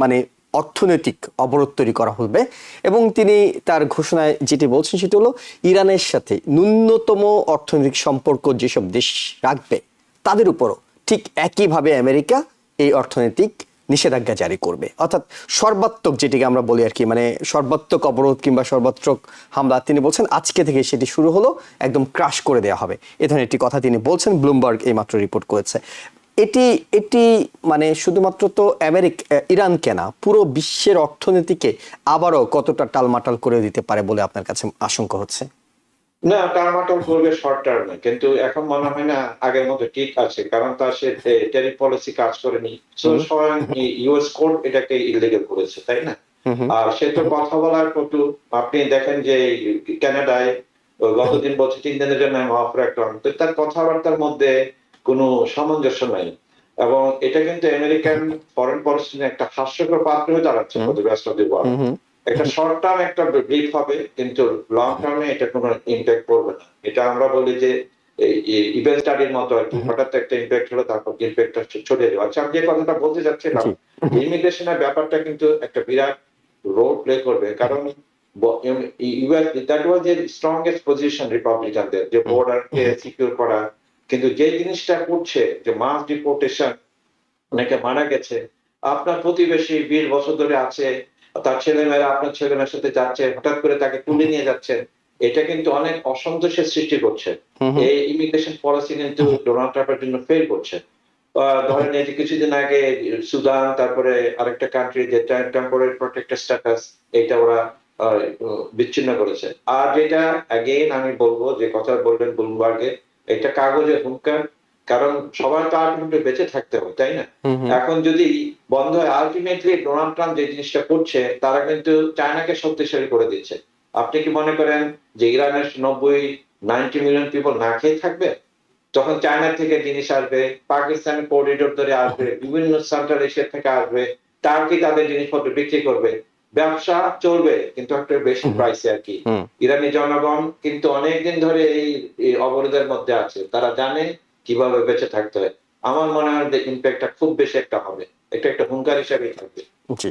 মানে অর্থনৈতিক অবরোধ তৈরি করা হবে। এবং তিনি তার ঘোষণায় যেটি বলছেন সেটি হলো, ইরানের সাথে ন্যূনতম অর্থনৈতিক সম্পর্ক যেসব দেশ রাখবে তাদের উপরও ঠিক একইভাবে আমেরিকা এই অর্থনৈতিক নিষেধাজ্ঞা জারি করবে। অর্থাৎ সর্বাত্মক, যেটিকে আমরা বলি আর কি, মানে সর্বাত্মক অবরোধ কিংবা সর্বাত্মক হামলা, তিনি বলছেন আজকে থেকে সেটি শুরু হলো, একদম ক্রাশ করে দেওয়া হবে। এ ধরনের একটি কথা তিনি বলছেন, ব্লুমবার্গ এইমাত্র রিপোর্ট করেছে। এটি এটি মানে শুধুমাত্র তো ইরান কেনা, পুরো বিশ্বের অর্থনীতিকে আবারও কতটা টালমাটাল করে দিতে পারে বলে আপনার কাছে আশঙ্কা হচ্ছে? না, টার্মাটাল করবে শর্ট টার্মে, কিন্তু এখন মনে হয় না আগের মতো ঠিক আছে। কারণ তার সে ট্যারিফ পলিসি কাজ করেনি, স্বয়ং ইউএস কোর্ট এটাকে ইলিগাল করেছে, তাই না? আর সে তো কথা বলার কটু। আপনি দেখেন যে কানাডায় গতদিন বলছে 3 দিনের জন্য আমি অফ রাখলাম, তো তার কথাবার্তার মধ্যে কোনো সামঞ্জস্য নাই। এবং এটা কিন্তু আমেরিকান ফরেন পলিসির একটা হাস্যকর পাত্র হয়ে দাঁড়াচ্ছে for the rest of the world. একটা শর্ট টার্ম একটা ব্রিফ হবে, কিন্তু লং টার্মে এটা কোনো ইম্প্যাক্ট করবে না। এটা আমরা বলি যে ইভেন্ট স্টাডির মতো আর কি, হঠাৎ একটা ইম্প্যাক্ট হলো তারপর ইম্প্যাক্টটা ছড়িয়ে যাবে। আচ্ছা, আমি যে কথাটা বলতে যাচ্ছিলাম, ইমিগ্রেশনের ব্যাপারটা কিন্তু একটা বিরাট রোল প্লে করবে, কারণ ইউএস দ্যাট ওয়াজ এর স্ট্রংগেস্ট পজিশন রিপাবলিকানদের, যে বর্ডারকে সিকিউর করা। কিন্তু যে জিনিসটা করছে, যে মাস ডিপোর্টেশন, অনেকে মারা গেছে, আপনার প্রতিবেশী 20 বছর ধরে আছে, তার ছেলেমেয়েরা আপনার ছেলেমেয়ের সাথে যাচ্ছে, হঠাৎ করে তাকে তুলে নিয়ে যাচ্ছেন, এটা কিন্তু অনেক অসন্তোষের সৃষ্টি করছে। এই ইমিগ্রেশন পলিসি কিন্তু ডোনাল্ড ট্রাম্পের জন্য ফেল করছে। ধরেন এই যে কিছুদিন আগে সুদান, তারপরে আরেকটা কান্ট্রি যে টেম্পোরারি প্রোটেক্টেড স্ট্যাটাস, এটা ওরা বিচ্ছিন্ন করেছে। আর যেটা অ্যাগেইন আমি বলবো, যে কথা বললেন ব্লুমবার্গে, এটা কাগজে হুঙ্কার, কারণ সবার তো আলটিমেটলি বেঁচে থাকতে হবে, তাই না? এখন যদি বন্ধ হয়, আলটিমেটলি ডোনাল্ড ট্রাম্প যে জিনিসটা করছে, তারা কিন্তু চায়নাকে শক্তিশালী করে দিচ্ছে। আপনি কি মনে করেন যে ইরানের 90 মিলিয়ন পিপল না খেয়ে থাকবে? তখন চায়না থেকে জিনিস আসবে, পাকিস্তানের করিডোর ধরে আসবে, বিভিন্ন সেন্ট্রাল এশিয়া থেকে আসবে, টার্কি তাদের জিনিসপত্র বিক্রি করবে, ব্যবসা চলবে, কিন্তু একটা বেশি প্রাইসে আর কি। ইরানি জনগণ কিন্তু অনেকদিন ধরে এই অবরোধের মধ্যে আছে, তারা জানে কিভাবে বেঁচে থাকতে হয়। আমার মনে হয় যে ইম্প্যাক্টটা খুব বেশি একটা হবে, এটা একটা হুঙ্কার হিসাবেই থাকবে। জি,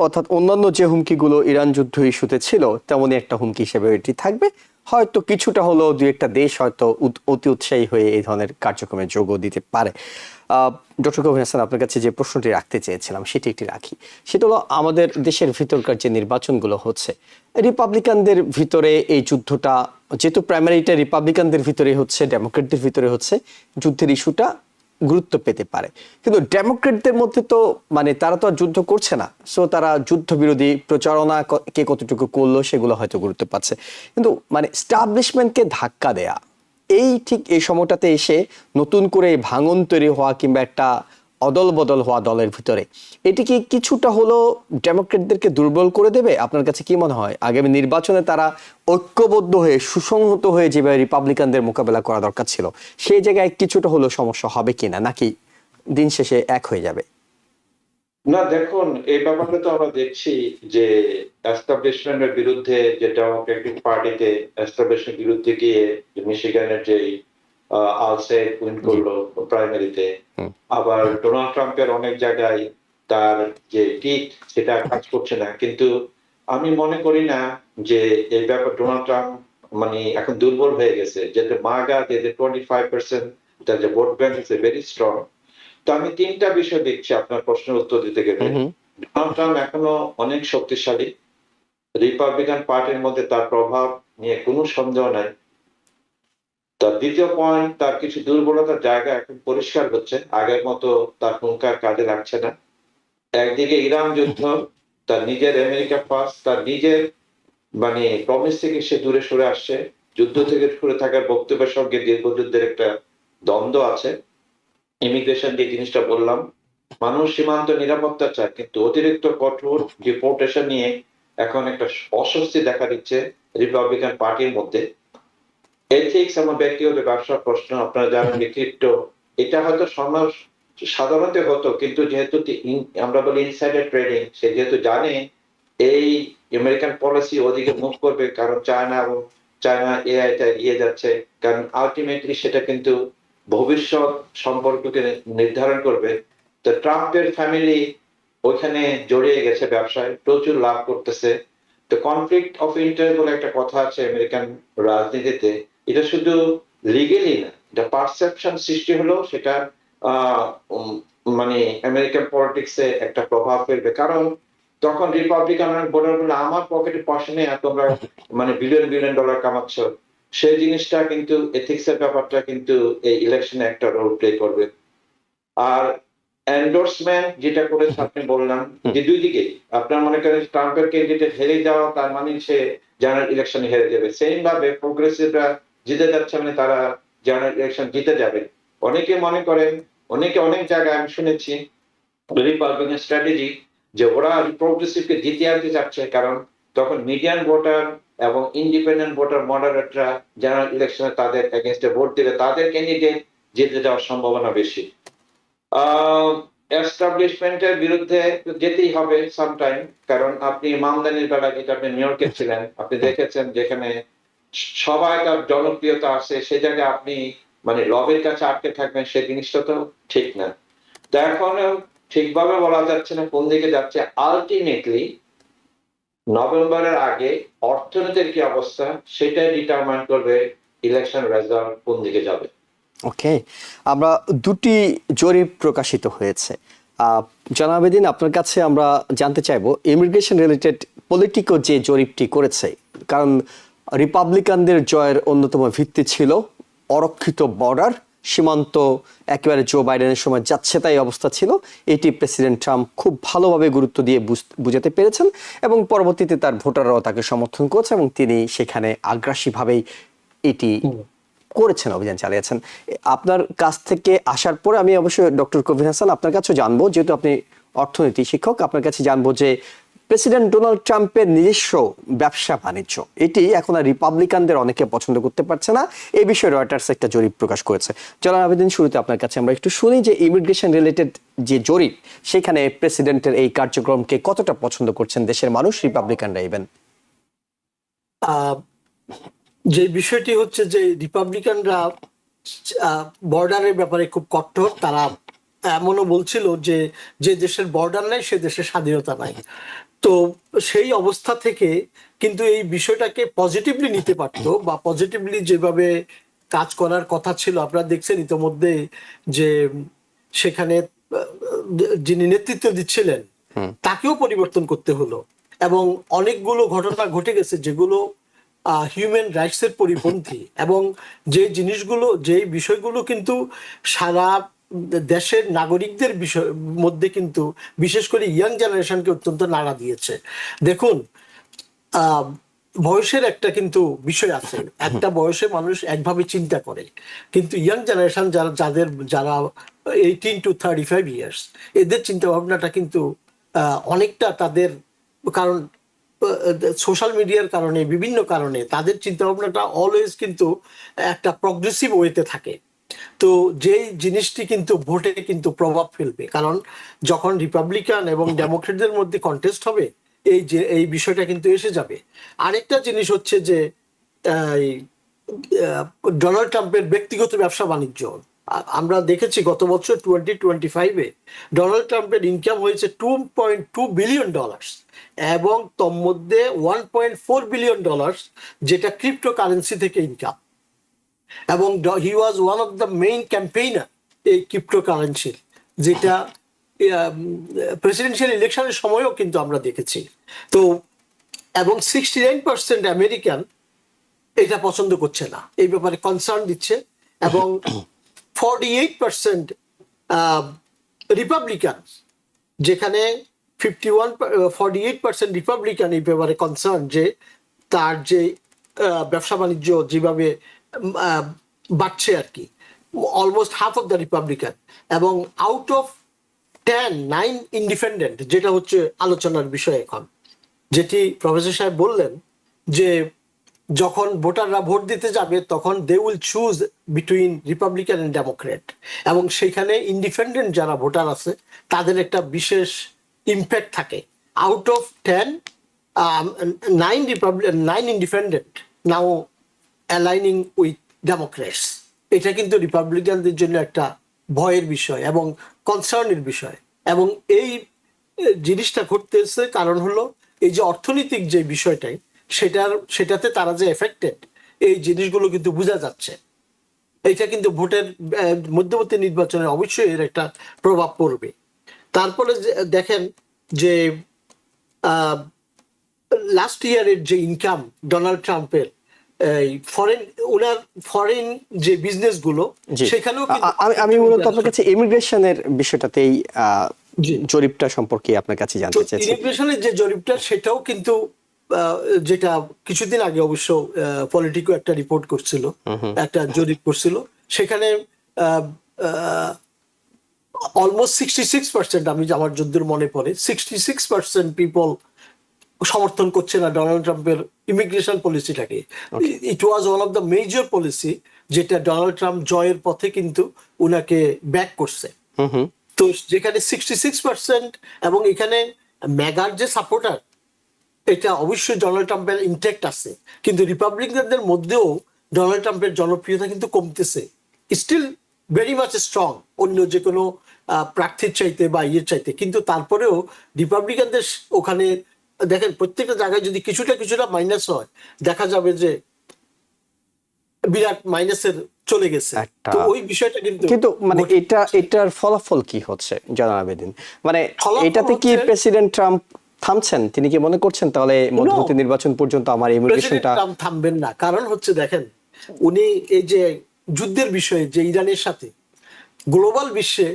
অর্থাৎ অন্যান্য যে হুমকিগুলো ইরান যুদ্ধ ইস্যুতে ছিল, তেমনই একটা হুমকি হিসেবে এটি থাকবে। হয়তো কিছুটা হলেও দুই একটা দেশ হয়তো অতি উৎসাহী হয়ে এই ধরনের কার্যক্রমে যোগও দিতে পারে। ডক্টর কবির হাসান, আপনার কাছে যে প্রশ্নটি রাখতে চেয়েছিলাম সেটি একটি রাখি। সেটা হলো, আমাদের দেশের ভিতরকার যে নির্বাচনগুলো হচ্ছে, রিপাবলিকানদের ভিতরে এই যুদ্ধটা, যেহেতু প্রাইমারিটা রিপাবলিকানদের ভিতরে হচ্ছে, ডেমোক্রেটদের ভিতরে হচ্ছে, যুদ্ধের ইস্যুটা গুরুত্ব পেতে পারে। কিন্তু ডেমোক্রেটদের মধ্যে তো মানে তারা তো আর যুদ্ধ করছে না, সো তারা যুদ্ধ বিরোধী প্রচারণা কে কতটুকু করলো সেগুলো হয়তো গুরুত্ব পাচ্ছে। কিন্তু মানে স্টাবলিশমেন্টকে ধাক্কা দেয়া, ঠিক এই সময়টাতে এসে নতুন করে ভাঙন তৈরি হওয়া কিংবা একটা অদল বদল হওয়া দলের ভিতরে, এটি কি কিছুটা হলো ডেমোক্রেটদেরকে দুর্বল করে দেবে? আপনার কাছে কি মনে হয় আগামী নির্বাচনে তারা ঐক্যবদ্ধ হয়ে, সুসংহত হয়ে যেভাবে রিপাবলিকানদের মোকাবেলা করা দরকার ছিল, সেই জায়গায় কিছুটা হলো সমস্যা হবে কিনা, নাকি দিন শেষে এক হয়ে যাবে? না, দেখুন, এই ব্যাপারটা তো আমরা দেখছি যে এস্টাবলিশমেন্টের বিরুদ্ধে, যে ডেমোক্রেটিক পার্টিতে এস্টাবলিশমেন্টের বিরুদ্ধে গিয়ে মিশিগানের যে আলসে উইন করলো প্রাইমারিতে, আবার ডোনাল্ড ট্রাম্পের অনেক জায়গায় তার যে টিক, সেটা কাজ করছে না। কিন্তু আমি মনে করি না যে এই ব্যাপার ডোনাল্ড ট্রাম্প মানে এখন দুর্বল হয়ে গেছে, যেটা মাগা, যে 25% তার যে vote bank is very strong. তো আমি তিনটা বিষয় দেখছি আপনার প্রশ্নের উত্তর দিতে গেলে। ডোনাল্ড ট্রাম্প এখনো অনেক শক্তিশালী, রিপাবলিকান পার্টির মধ্যে তার প্রভাব নিয়ে কোনো সন্দেহ নাই। তার দ্বিতীয় পয়েন্ট, তার কিছু দুর্বলতার জায়গা এখন পরিষ্কার হচ্ছে, আগের মতো তার হুঙ্কার কাজে লাগছে না। একদিকে ইরান যুদ্ধ, তার নিজের আমেরিকা ফার্স্ট, তার নিজের মানে প্রমিস থেকে সে দূরে সরে আসছে, যুদ্ধ থেকে সরে থাকার বক্তব্যের সঙ্গে দীর্ঘযুদ্ধের একটা দ্বন্দ্ব আছে। ইমিগ্রেশন যে জিনিসটা বললাম, মানুষ সীমান্ত নিরাপত্তা চায়, কিন্তু অতিরিক্ত কঠোর ডিপোর্টেশন নিয়ে এখন একটা অস্বস্তি দেখা দিচ্ছে রিপাবলিকান পার্টির মধ্যে। এথিক্স এবং ব্যক্তিগত ব্যবসার প্রশ্ন, আপনারা জানেন যে ক্রিপ্টো, এটা হয়তো সাধারণত হতো, কিন্তু যেহেতু আমরা বলি ইনসাইডার ট্রেডিং, সে যেহেতু জানে এই আমেরিকান পলিসি ওদিকে মুভ করবে, কারণ চায়না এআইটা এগিয়ে যাচ্ছে, কারণ আলটিমেটলি সেটা কিন্তু ভবিষ্যৎ সম্পর্ককে নির্ধারণ করবে। তো ট্রাম্পের ফ্যামিলি ওইখানে জড়িয়ে গেছে ব্যবসায়, প্রচুর লাভ করতেছে। তো কনফ্লিক্ট অফ ইন্টারেস্ট বলে একটা কথা আছে আমেরিকান রাজনীতিতে, এটা শুধু লিগেলি না, এটা পারসেপশন সৃষ্টি হলো, সেটা মানে আমেরিকান পলিটিক্সে একটা প্রভাব ফেলবে। কারণ তখন রিপাবলিকান ভোটার বলে, আমার পকেটে পয়সা নেই আর তোমরা মানে বিলিয়ন বিলিয়ন ডলার কামাচ্ছ, সেই জিনিসটা কিন্তু এথিক্সের ব্যাপারটা কিন্তু এই ইলেকশনে একটা রোল প্লে করবে। আর এন্ডোর্সমেন্ট যেটা করেছে আপনি বললাম, যে দুই দিকে আপনার মনে করেন ট্রাম্পের ক্যান্ডিডেট হেরে যাওয়া, তার মানে সে জেনারেল ইলেকশনে হেরে যাবে। সেম ভাবে প্রোগ্রেসিভরা জিতে যাচ্ছে, মানে তারা জেনারেল ইলেকশন জিতে যাবে। অনেকে মনে করেন, অনেক জায়গায় আমি শুনেছি রিপাবলিকান স্ট্র্যাটেজি, যে ওরা প্রোগ্রেসিভকে জিতে আনতে চাচ্ছে, কারণ তখন মিডিয়ান ভোটার এবং ইন্ডিপেন্ডেন্ট ভোটার মডারেটরা জেনারেল ইলেকশনে তাদের এগেইনস্টে ভোট দেবে, তাদের ক্যান্ডিডেট জিতে যাওয়ার সম্ভাবনা বেশি। এস্টাবলিশমেন্টের বিরুদ্ধে যেতেই হবে সামটাইম, কারণ আপনি মামদানির বেলা, যেটা আপনি নিউ ইয়র্কে ছিলেন, আপনি দেখেছেন যেখানে সবাই তার জনপ্রিয়তা আছে, সে জায়গায় আপনি মানে লবের কাছে আটকে থাকবেন, সেই জিনিসটা তো ঠিক না। তো এখন ঠিকভাবে বলা যাচ্ছে না কোন দিকে যাচ্ছে। আলটিমেটলি নভেম্বরের আগে অর্থনীতির কি অবস্থা সেটাই ডিটারমাইন করবে ইলেকশন রেজাল্ট কোন দিকে যাবে। ওকে, আমরা দুটি জরিপ প্রকাশিত হয়েছে। জনাবেদিন, আপনার কাছে আমরা জানতে চাইবো ইমিগ্রেশন রিলেটেড পলিটিকো যে জরিপটি করেছে, কারণ রিপাবলিকানদের জয়ের অন্যতম ভিত্তি ছিল অরক্ষিত বর্ডার, সীমান্ত একেবারে জো বাইডেনের সময় যাচ্ছে তাই অবস্থা ছিল। এটি প্রেসিডেন্ট ট্রাম্প খুব ভালোভাবে গুরুত্ব দিয়ে বুঝাতে পেরেছেন এবং পরবর্তীতে তার ভোটাররাও তাকে সমর্থন করেছে এবং তিনি সেখানে আগ্রাসীভাবেই এটি করেছেন, অভিযান চালিয়েছেন। আপনার কাছ থেকে আসার পরে আমি অবশ্যই ডক্টর কবির হাসান আপনার কাছেও জানবো, যেহেতু আপনি অর্থনীতি শিক্ষক, আপনার কাছে জানবো যে প্রেসিডেন্ট ডোনাল্ড ট্রাম্পের নিজস্ব ব্যবসা বাণিজ্য এটি এখন আর রিপাবলিকানদের অনেকে পছন্দ করতে পারছে না। এই বিষয়ে রয়টার্স একটা জরিপ প্রকাশ করেছে। জনাব আবেদিন, শুরুতে আপনার কাছে আমরা একটু শুনি যে ইমিগ্রেশন রিলেটেড যে জরিপ, সেখানে প্রেসিডেন্টের এই কার্যক্রমকে কতটা পছন্দ করছেন দেশের মানুষ, রিপাবলিকানরা ইভেন? যে বিষয়টি হচ্ছে যে রিপাবলিকানরা বর্ডারের ব্যাপারে খুব কঠোর। তারা এমনও বলছিল যে যে দেশের বর্ডার নাই সে দেশের স্বাধীনতা নাই। তো সেই অবস্থা থেকে কিন্তু এই বিষয়টাকে পজিটিভলি নিতে পারতো, বা পজিটিভলি যেভাবে কাজ করার কথা ছিল, আপনারা দেখছেন ইতোমধ্যে যে সেখানে যিনি নেতৃত্ব দিচ্ছিলেন তাকেও পরিবর্তন করতে হলো, এবং অনেকগুলো ঘটনা ঘটে গেছে যেগুলো হিউম্যান রাইটস এর পরিপন্থী, এবং যে জিনিসগুলো, যে বিষয়গুলো কিন্তু সারা দেশের নাগরিকদের বিষয় মধ্যে কিন্তু বিশেষ করে ইয়াং জেনারেশনকে অত্যন্ত নাড়া দিয়েছে। দেখুন, বয়সের একটা কিন্তু বিষয় আছে। একটা বয়সে মানুষ একভাবে চিন্তা করে, কিন্তু ইয়াং জেনারেশন যারা 18 to 35 ইয়ার্স, এদের চিন্তা ভাবনাটা কিন্তু অনেকটা তাদের, কারণ সোশ্যাল মিডিয়ার কারণে, বিভিন্ন কারণে তাদের চিন্তা ভাবনাটা অলওয়েজ কিন্তু একটা প্রগ্রেসিভ ওয়েতে থাকে। তো যেই জিনিসটি কিন্তু ভোটে কিন্তু প্রভাব ফেলবে, কারণ যখন রিপাবলিকান এবং ডেমোক্রেটদের মধ্যে কন্টেস্ট হবে, এই বিষয়টা কিন্তু এসে যাবে। আরেকটা জিনিস হচ্ছে যে ডোনাল্ড ট্রাম্পের ব্যক্তিগত ব্যবসা বাণিজ্য। আমরা দেখেছি গত বছর 2025-এ ডোনাল্ড ট্রাম্পের ইনকাম হয়েছে $2.2 বিলিয়ন, এবং তোর মধ্যে $1.4 বিলিয়ন যেটা ক্রিপ্টো কারেন্সি থেকে ইনকাম, এবং he was one of the main campaigner এই ক্রিপ্টো কারেন্সির, যেটা প্রেসিডেন্সিয়াল ইলেকশনের সময়ও কিন্তু আমরা দেখেছি। তো এবং 69% আমেরিকান এটা পছন্দ করছে না, এই ব্যাপারে কনসার্ন দিচ্ছে, এবং 48% রিপাবলিকান, যেখানে 48% রিপাবলিকান এই ব্যাপারে কনসার্ন যে তার যে ব্যবসা বাণিজ্য যেভাবে বাড়ছে আর কি, almost half of the Republican. এবং আউট অফ 10, 9 ইন্ডিপেন্ডেন্ট, যেটা হচ্ছে আলোচনার বিষয় এখন, যেটি প্রফেসর সাহেব বললেন যে যখন ভোটাররা ভোট দিতে যাবে তখন they will choose between Republican and Democrat, এবং সেখানে ইন্ডিপেন্ডেন্ট যারা ভোটার আছে তাদের একটা বিশেষ ইম্প্যাক্ট থাকে। Out of 10, 9 independent now aligning with Democrats. এটা কিন্তু রিপাবলিকানদের জন্য একটা ভয়ের বিষয় এবং কনসার্নের বিষয়, এবং এই জিনিসটা ঘটতেছে কারণ হলো এই যে অর্থনৈতিক যে বিষয়টাই, সেটাতে তারা যে এফেক্টেড, এই জিনিসগুলো কিন্তু বোঝা যাচ্ছে। এটা কিন্তু ভোটের মধ্যবর্তী নির্বাচনে অবশ্যই এর একটা প্রভাব পড়বে। তারপরে দেখেন যে লাস্ট ইয়ারের যে ইনকাম ডোনাল্ড ট্রাম্পের, ফরেন যে বিজনেস গুলো, সেখানেও আমি মূলত আপনার কাছে ইমিগ্রেশনের বিষয়টাতেই জরিপটা সম্পর্কে আপনার কাছে জানতে চাইছি। ইমিগ্রেশনের যে জরিপটা, সেটাও কিন্তু যেটা কিছুদিন আগে অবশ্য পলিটিকো একটা রিপোর্ট করছিল, একটা জরিপ করছিল, সেখানে অলমোস্ট 66%, আমি আমার যদ্দূর মনে পড়ে 66% পিপল সমর্থন করছে না ডোনাল্ড ট্রাম্পের ইমিগ্রেশন পলিসিটাকে। It was one of the major policy যেটা ডোনাল্ড ট্রাম্প জয়ের পথে কিন্তু উনাকে ব্যাক করছে। তো যেখানে 66%, এবং এখানে মেগার যে সাপোর্টার, এটা অবশ্যই ডোনাল্ড ট্রাম্পের ইনটেক্ট আছে, কিন্তু রিপাবলিকানদের মধ্যেও ডোনাল্ড ট্রাম্পের জনপ্রিয়তা কিন্তু কমতেছে, স্টিল ভেরি মাচ স্ট্রং অন্য যে কোনো প্রার্থীর চাইতে বা ইয়ের চাইতে, কিন্তু তারপরেও রিপাবলিকানদের ওখানে দেখেন প্রত্যেকটা জায়গায় যদি কিছুটা কিছুটা মাইনাস হয়, দেখা যাবে যে বিরাট মাইনাসের চলে গেছে। একটা তো ওই বিষয়টা কিন্তু কিন্তু মানে ঘটে। এটার ফলাফল কি হচ্ছে জনাব আবেদিন? মানে ফলাফল এটাতে কি হচ্ছে প্রেসিডেন্ট ট্রাম্প থামছেন? তিনি কি মনে করছেন তাহলে মধ্যবর্তী No, নির্বাচন পর্যন্ত আমার প্রেসিডেন্ট ইমিগ্রেশনটা? ট্রাম্প থামবেন না। কারণ হচ্ছে দেখেন, উনি এই যে যুদ্ধের বিষয়ে যে ইরানের সাথে গ্লোবাল বিশ্বে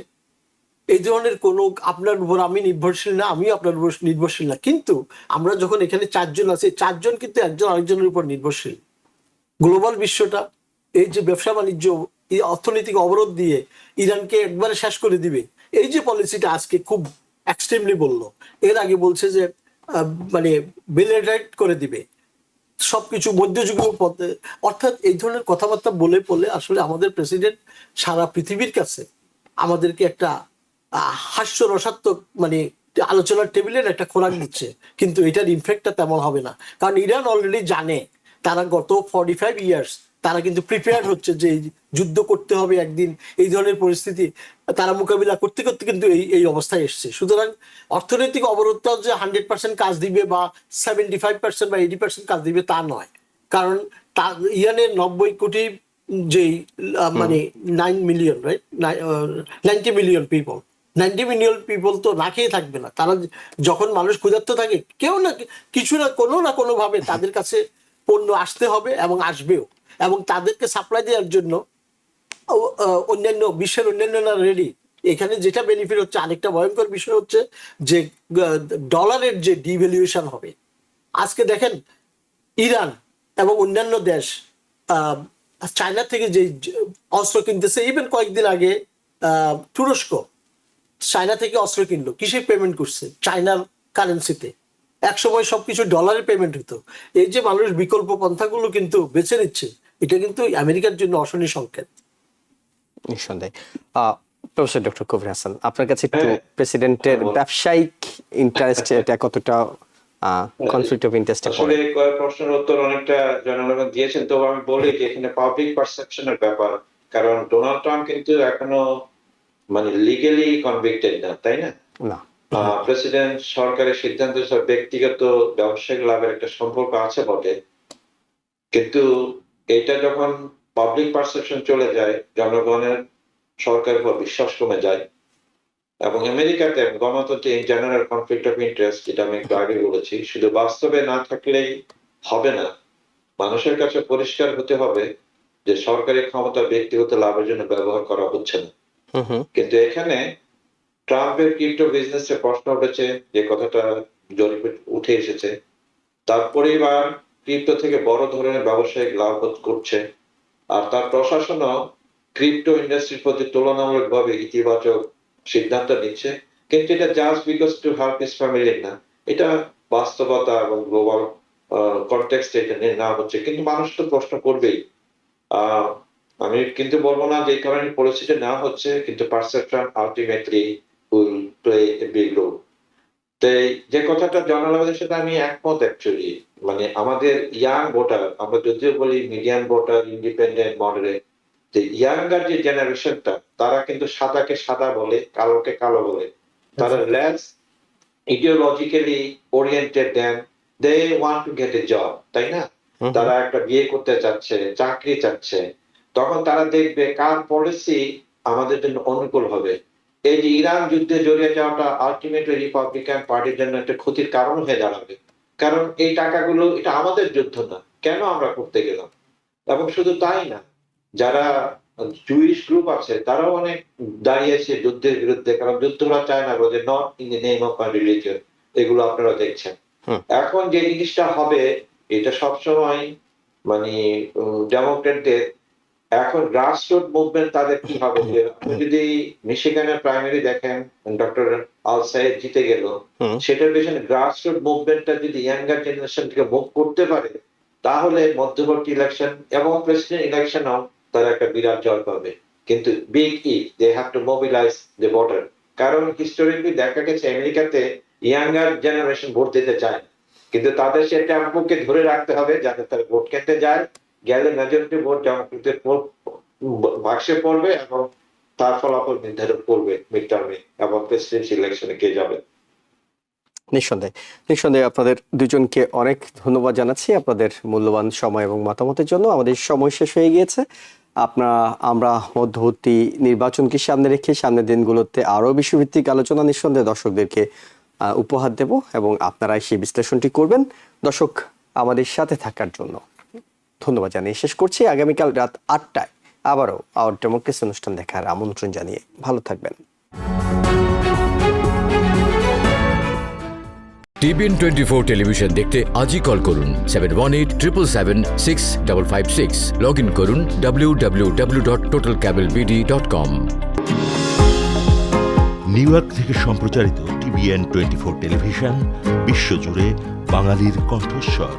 এই ধরনের কোনো আপনার উপর আমি নির্ভরশীল না, আমিও আপনার উপর নির্ভরশীল না, কিন্তু আমরা যখন এখানে চারজন আছি, চারজন কিন্তু একজন আরেকজনের উপর নির্ভরশীল। গ্লোবাল বিশ্বটা এই যে ব্যবসা বাণিজ্য, এই অর্থনৈতিক অবরোধ দিয়ে ইরানকে একবারে শেষ করে দিবে, এই যে পলিসিটা আজকে খুব এক্সট্রিমলি বললো, এর আগে বলছে যে মানে বেলেডাইট করে দিবে সবকিছু মধ্যযুগীয় পথে, অর্থাৎ এই ধরনের কথাবার্তা বলে বলে আসলে আমাদের প্রেসিডেন্ট সারা পৃথিবীর কাছে আমাদেরকে একটা হাস্যরসাত্মক মানে আলোচনার টেবিলের একটা খোরাক দিচ্ছে, কিন্তু এটার ইনফেক্টটা তেমন হবে না। কারণ ইরান অলরেডি জানে, তারা গত 45 ইয়ার্স তারা কিন্তু প্রিপেয়ার হচ্ছে যে এই যুদ্ধ করতে হবে একদিন, এই ধরনের পরিস্থিতি তারা মোকাবিলা করতে করতে কিন্তু এই এই অবস্থায় এসছে। সুতরাং অর্থনৈতিক অবরোধটা যে 100% কাজ দিবে বা 75% বা 80% কাজ দিবে তা নয়। কারণ ইরানের 90 কোটি যে মানে 9 million, right, 90 million people, 90 million people তো না খেয়ে থাকবে না। তারা যখন মানুষ ক্ষুধার্ত থাকে, কেউ না কিছু না কোনো ভাবে তাদের কাছে পণ্য আসতে হবে এবং আসবেও, এবং তাদেরকে সাপ্লাই দেওয়ার জন্য অন্যান্য বিশ্বের অন্যান্যরা রেডি। এখানে যেটা বেনিফিট হচ্ছে, আরেকটা ভয়ঙ্কর বিষয় হচ্ছে যে ডলারের যে ডিভ্যালুয়েশন হবে। আজকে দেখেন ইরান এবং অন্যান্য দেশ চায়না থেকে যে অস্ত্র কিনতেছে, ইভেন কয়েকদিন আগে তুরস্ক চায়না থেকে অস্ত্র কিনলো, কিসে পেমেন্ট করছে? চায়নার কারেন্সিতে। একসময় সবকিছু ডলারে পেমেন্ট হতো। এই যে মানুষ বিকল্প পন্থাগুলো কিন্তু বেছে নিচ্ছে, এটা কিন্তু আমেরিকার জন্য অশনি সংকেত। নিঃসন্দেহে। প্রফেসর ডক্টর কবির হাসান, আপনার কাছে একটু হ্যাঁ, প্রেসিডেন্টের ব্যবসায়িক ইন্টারেস্ট এটা কতটা কনফ্লিক্ট অফ ইন্টারেস্ট আসলে পড়ে? কয়েক প্রশ্নের উত্তর অনেকটা জনগণ দিয়েছেন, তো আমি বলি যে এখানে পাবলিক পারসেপশনের ব্যাপার। কারণ ডোনাল্ড ট্রাম্প কিন্তু এখনো মানে লিগেলি কনভিক্টেড না, তাই না? না। প্রেসিডেন্ট সরকারের সিদ্ধান্তের সাথে ব্যক্তিগত ব্যবসায়িক লাভের একটা সম্পর্ক আছে বটে, কিন্তু এটা যখন পাবলিক পারসেপশন চলে যায়, জনগণের সরকারের উপর বিশ্বাস কমে যায়, এবং আমেরিকাতে গণতন্ত্রে in general conflict of interest, যেটা আমি একটু আগে বলেছি, শুধু বাস্তবে না থাকলেই হবে না, মানুষের কাছে পরিষ্কার হতে হবে যে সরকারি ক্ষমতা ব্যক্তিগত লাভের জন্য ব্যবহার করা হচ্ছে না। হুম হুম। কিন্তু এখানে ট্রাম্পের ক্রিপ্টো বিজনেসে প্রশ্ন উঠেছে, যে কথাটা জরিপে উঠে এসেছে, তার পরিবার ক্রিপ্টো থেকে বড় ধরনের ব্যবসায়িক লাভ করছে, আর তার প্রশাসনও ক্রিপ্টো ইন্ডাস্ট্রির প্রতি তুলনামূলকভাবে ইতিবাচক সিদ্ধান্ত নিচ্ছে। কিন্তু এটা just because to help his family না, এটা বাস্তবতা এবং গ্লোবাল কনটেক্সটে এটা নিয়ে নেওয়া হচ্ছে। কিন্তু মানুষ তো প্রশ্ন করবেই। আহ আমি কিন্তু বলবো না যে এই কারণে পলিসিটা নেওয়া হচ্ছে, কিন্তু perception ultimately will play a big role. তাই যে কথাটা জনগণের সাথে আমি একমত অ্যাকচুয়ালি, মানে আমাদের ইয়াং ভোটার, আমরা যদিও বলি মিডিয়াম ভোটার, ইন্ডিপেন্ডেন্ট, মডারেট, যে ইয়াঙ্গার যে জেনারেশনটা, তারা কিন্তু সাদাকে সাদা বলে, কালোকে কালো বলে। তারা less ideologically oriented than they want to get a job, তাই না? তারা একটা বিয়ে করতে চাচ্ছে, চাকরি চাচ্ছে, তখন তারা দেখবে কার পলিসি আমাদের জন্য অনুকূল হবে। এই যে ইরান যুদ্ধে জড়িয়ে যাওয়াটা আলটিমেটলি রিপাবলিকান পার্টির জন্য একটা ক্ষতির কারণ হয়ে দাঁড়াবে। কারণ এই টাকাগুলো, এটা আমাদের যুদ্ধ না, কেন আমরা করতে গেলাম? এবং শুধু তাই না, যারা জুইশ গ্রুপ আছে তারাও অনেক দাঁড়িয়েছে যুদ্ধের বিরুদ্ধে, কারণ যুদ্ধ ওরা চায় না, যে not in the name of my religion. এগুলো আপনারা দেখছেন। এখন যে জিনিসটা হবে, এটা সবসময় মানে ডেমোক্রেটদের এখন গ্রাসরুট মুভমেন্ট তাদের কি হবে, যে আপনি যদি মিশিগানের প্রাইমারি দেখেন, ডক্টর আল সাইদ জিতে গেল, সেটার পেছনে গ্রাসরুট মুভমেন্টটা যদি ইয়াঙ্গার জেনারেশন থেকে মুভ করতে পারে, তাহলে মধ্যবর্তী ইলেকশন এবং প্রেসিডেন্ট ইলেকশনও তারা একটা বিরাট জয় পাবে। কিন্তু বিগ ই, they have to mobilise the voter. কারণ হিস্টোরিক্যালি দেখা গেছে আমেরিকাতে ইয়াঙ্গার জেনারেশন ভোট দিতে চায় না, কিন্তু তাদের সে টেম্পোকে ধরে রাখতে হবে যাতে তারা ভোট কেন্দ্রে যায়, গেলে মেজরিটি ভোট ডেমোক্রেটদের বাক্সে পড়বে এবং তার ফলাফল নির্ধারণ করবে মিড টার্মে এবং প্রেসিডেন্সি ইলেকশনে কে যাবে। নিঃসন্দেহে আপনাদের দুজনকে অনেক ধন্যবাদ জানাচ্ছি আপনাদের মূল্যবান সময় এবং মতামতের জন্য। আমাদের সময় শেষ হয়ে গিয়েছে। আমরা মধ্যবর্তী নির্বাচনকে সামনে রেখে সামনের দিনগুলোতে আরও বিষয়ভিত্তিক আলোচনা নিঃসন্দেহে দর্শকদেরকে উপহার দেব এবং আপনারা সেই বিশ্লেষণটি করবেন। দর্শক, আমাদের সাথে থাকার জন্য ধন্যবাদ জানিয়ে শেষ করছি। আগামীকাল রাত 8টায় আবারও আওয়ার ডেমোক্রেসি অনুষ্ঠান দেখার আমন্ত্রণ জানিয়ে ভালো থাকবেন। TBN 24 টেলিভিশন দেখতে আজই কল করুন 7187776556। লগ ইন করুন www.totalcablebd.com। নিউ ইয়র্ক থেকে সম্প্রচারিত TBN 24 টেলিভিশন বিশ্বজুড়ে বাঙালির কণ্ঠস্বর।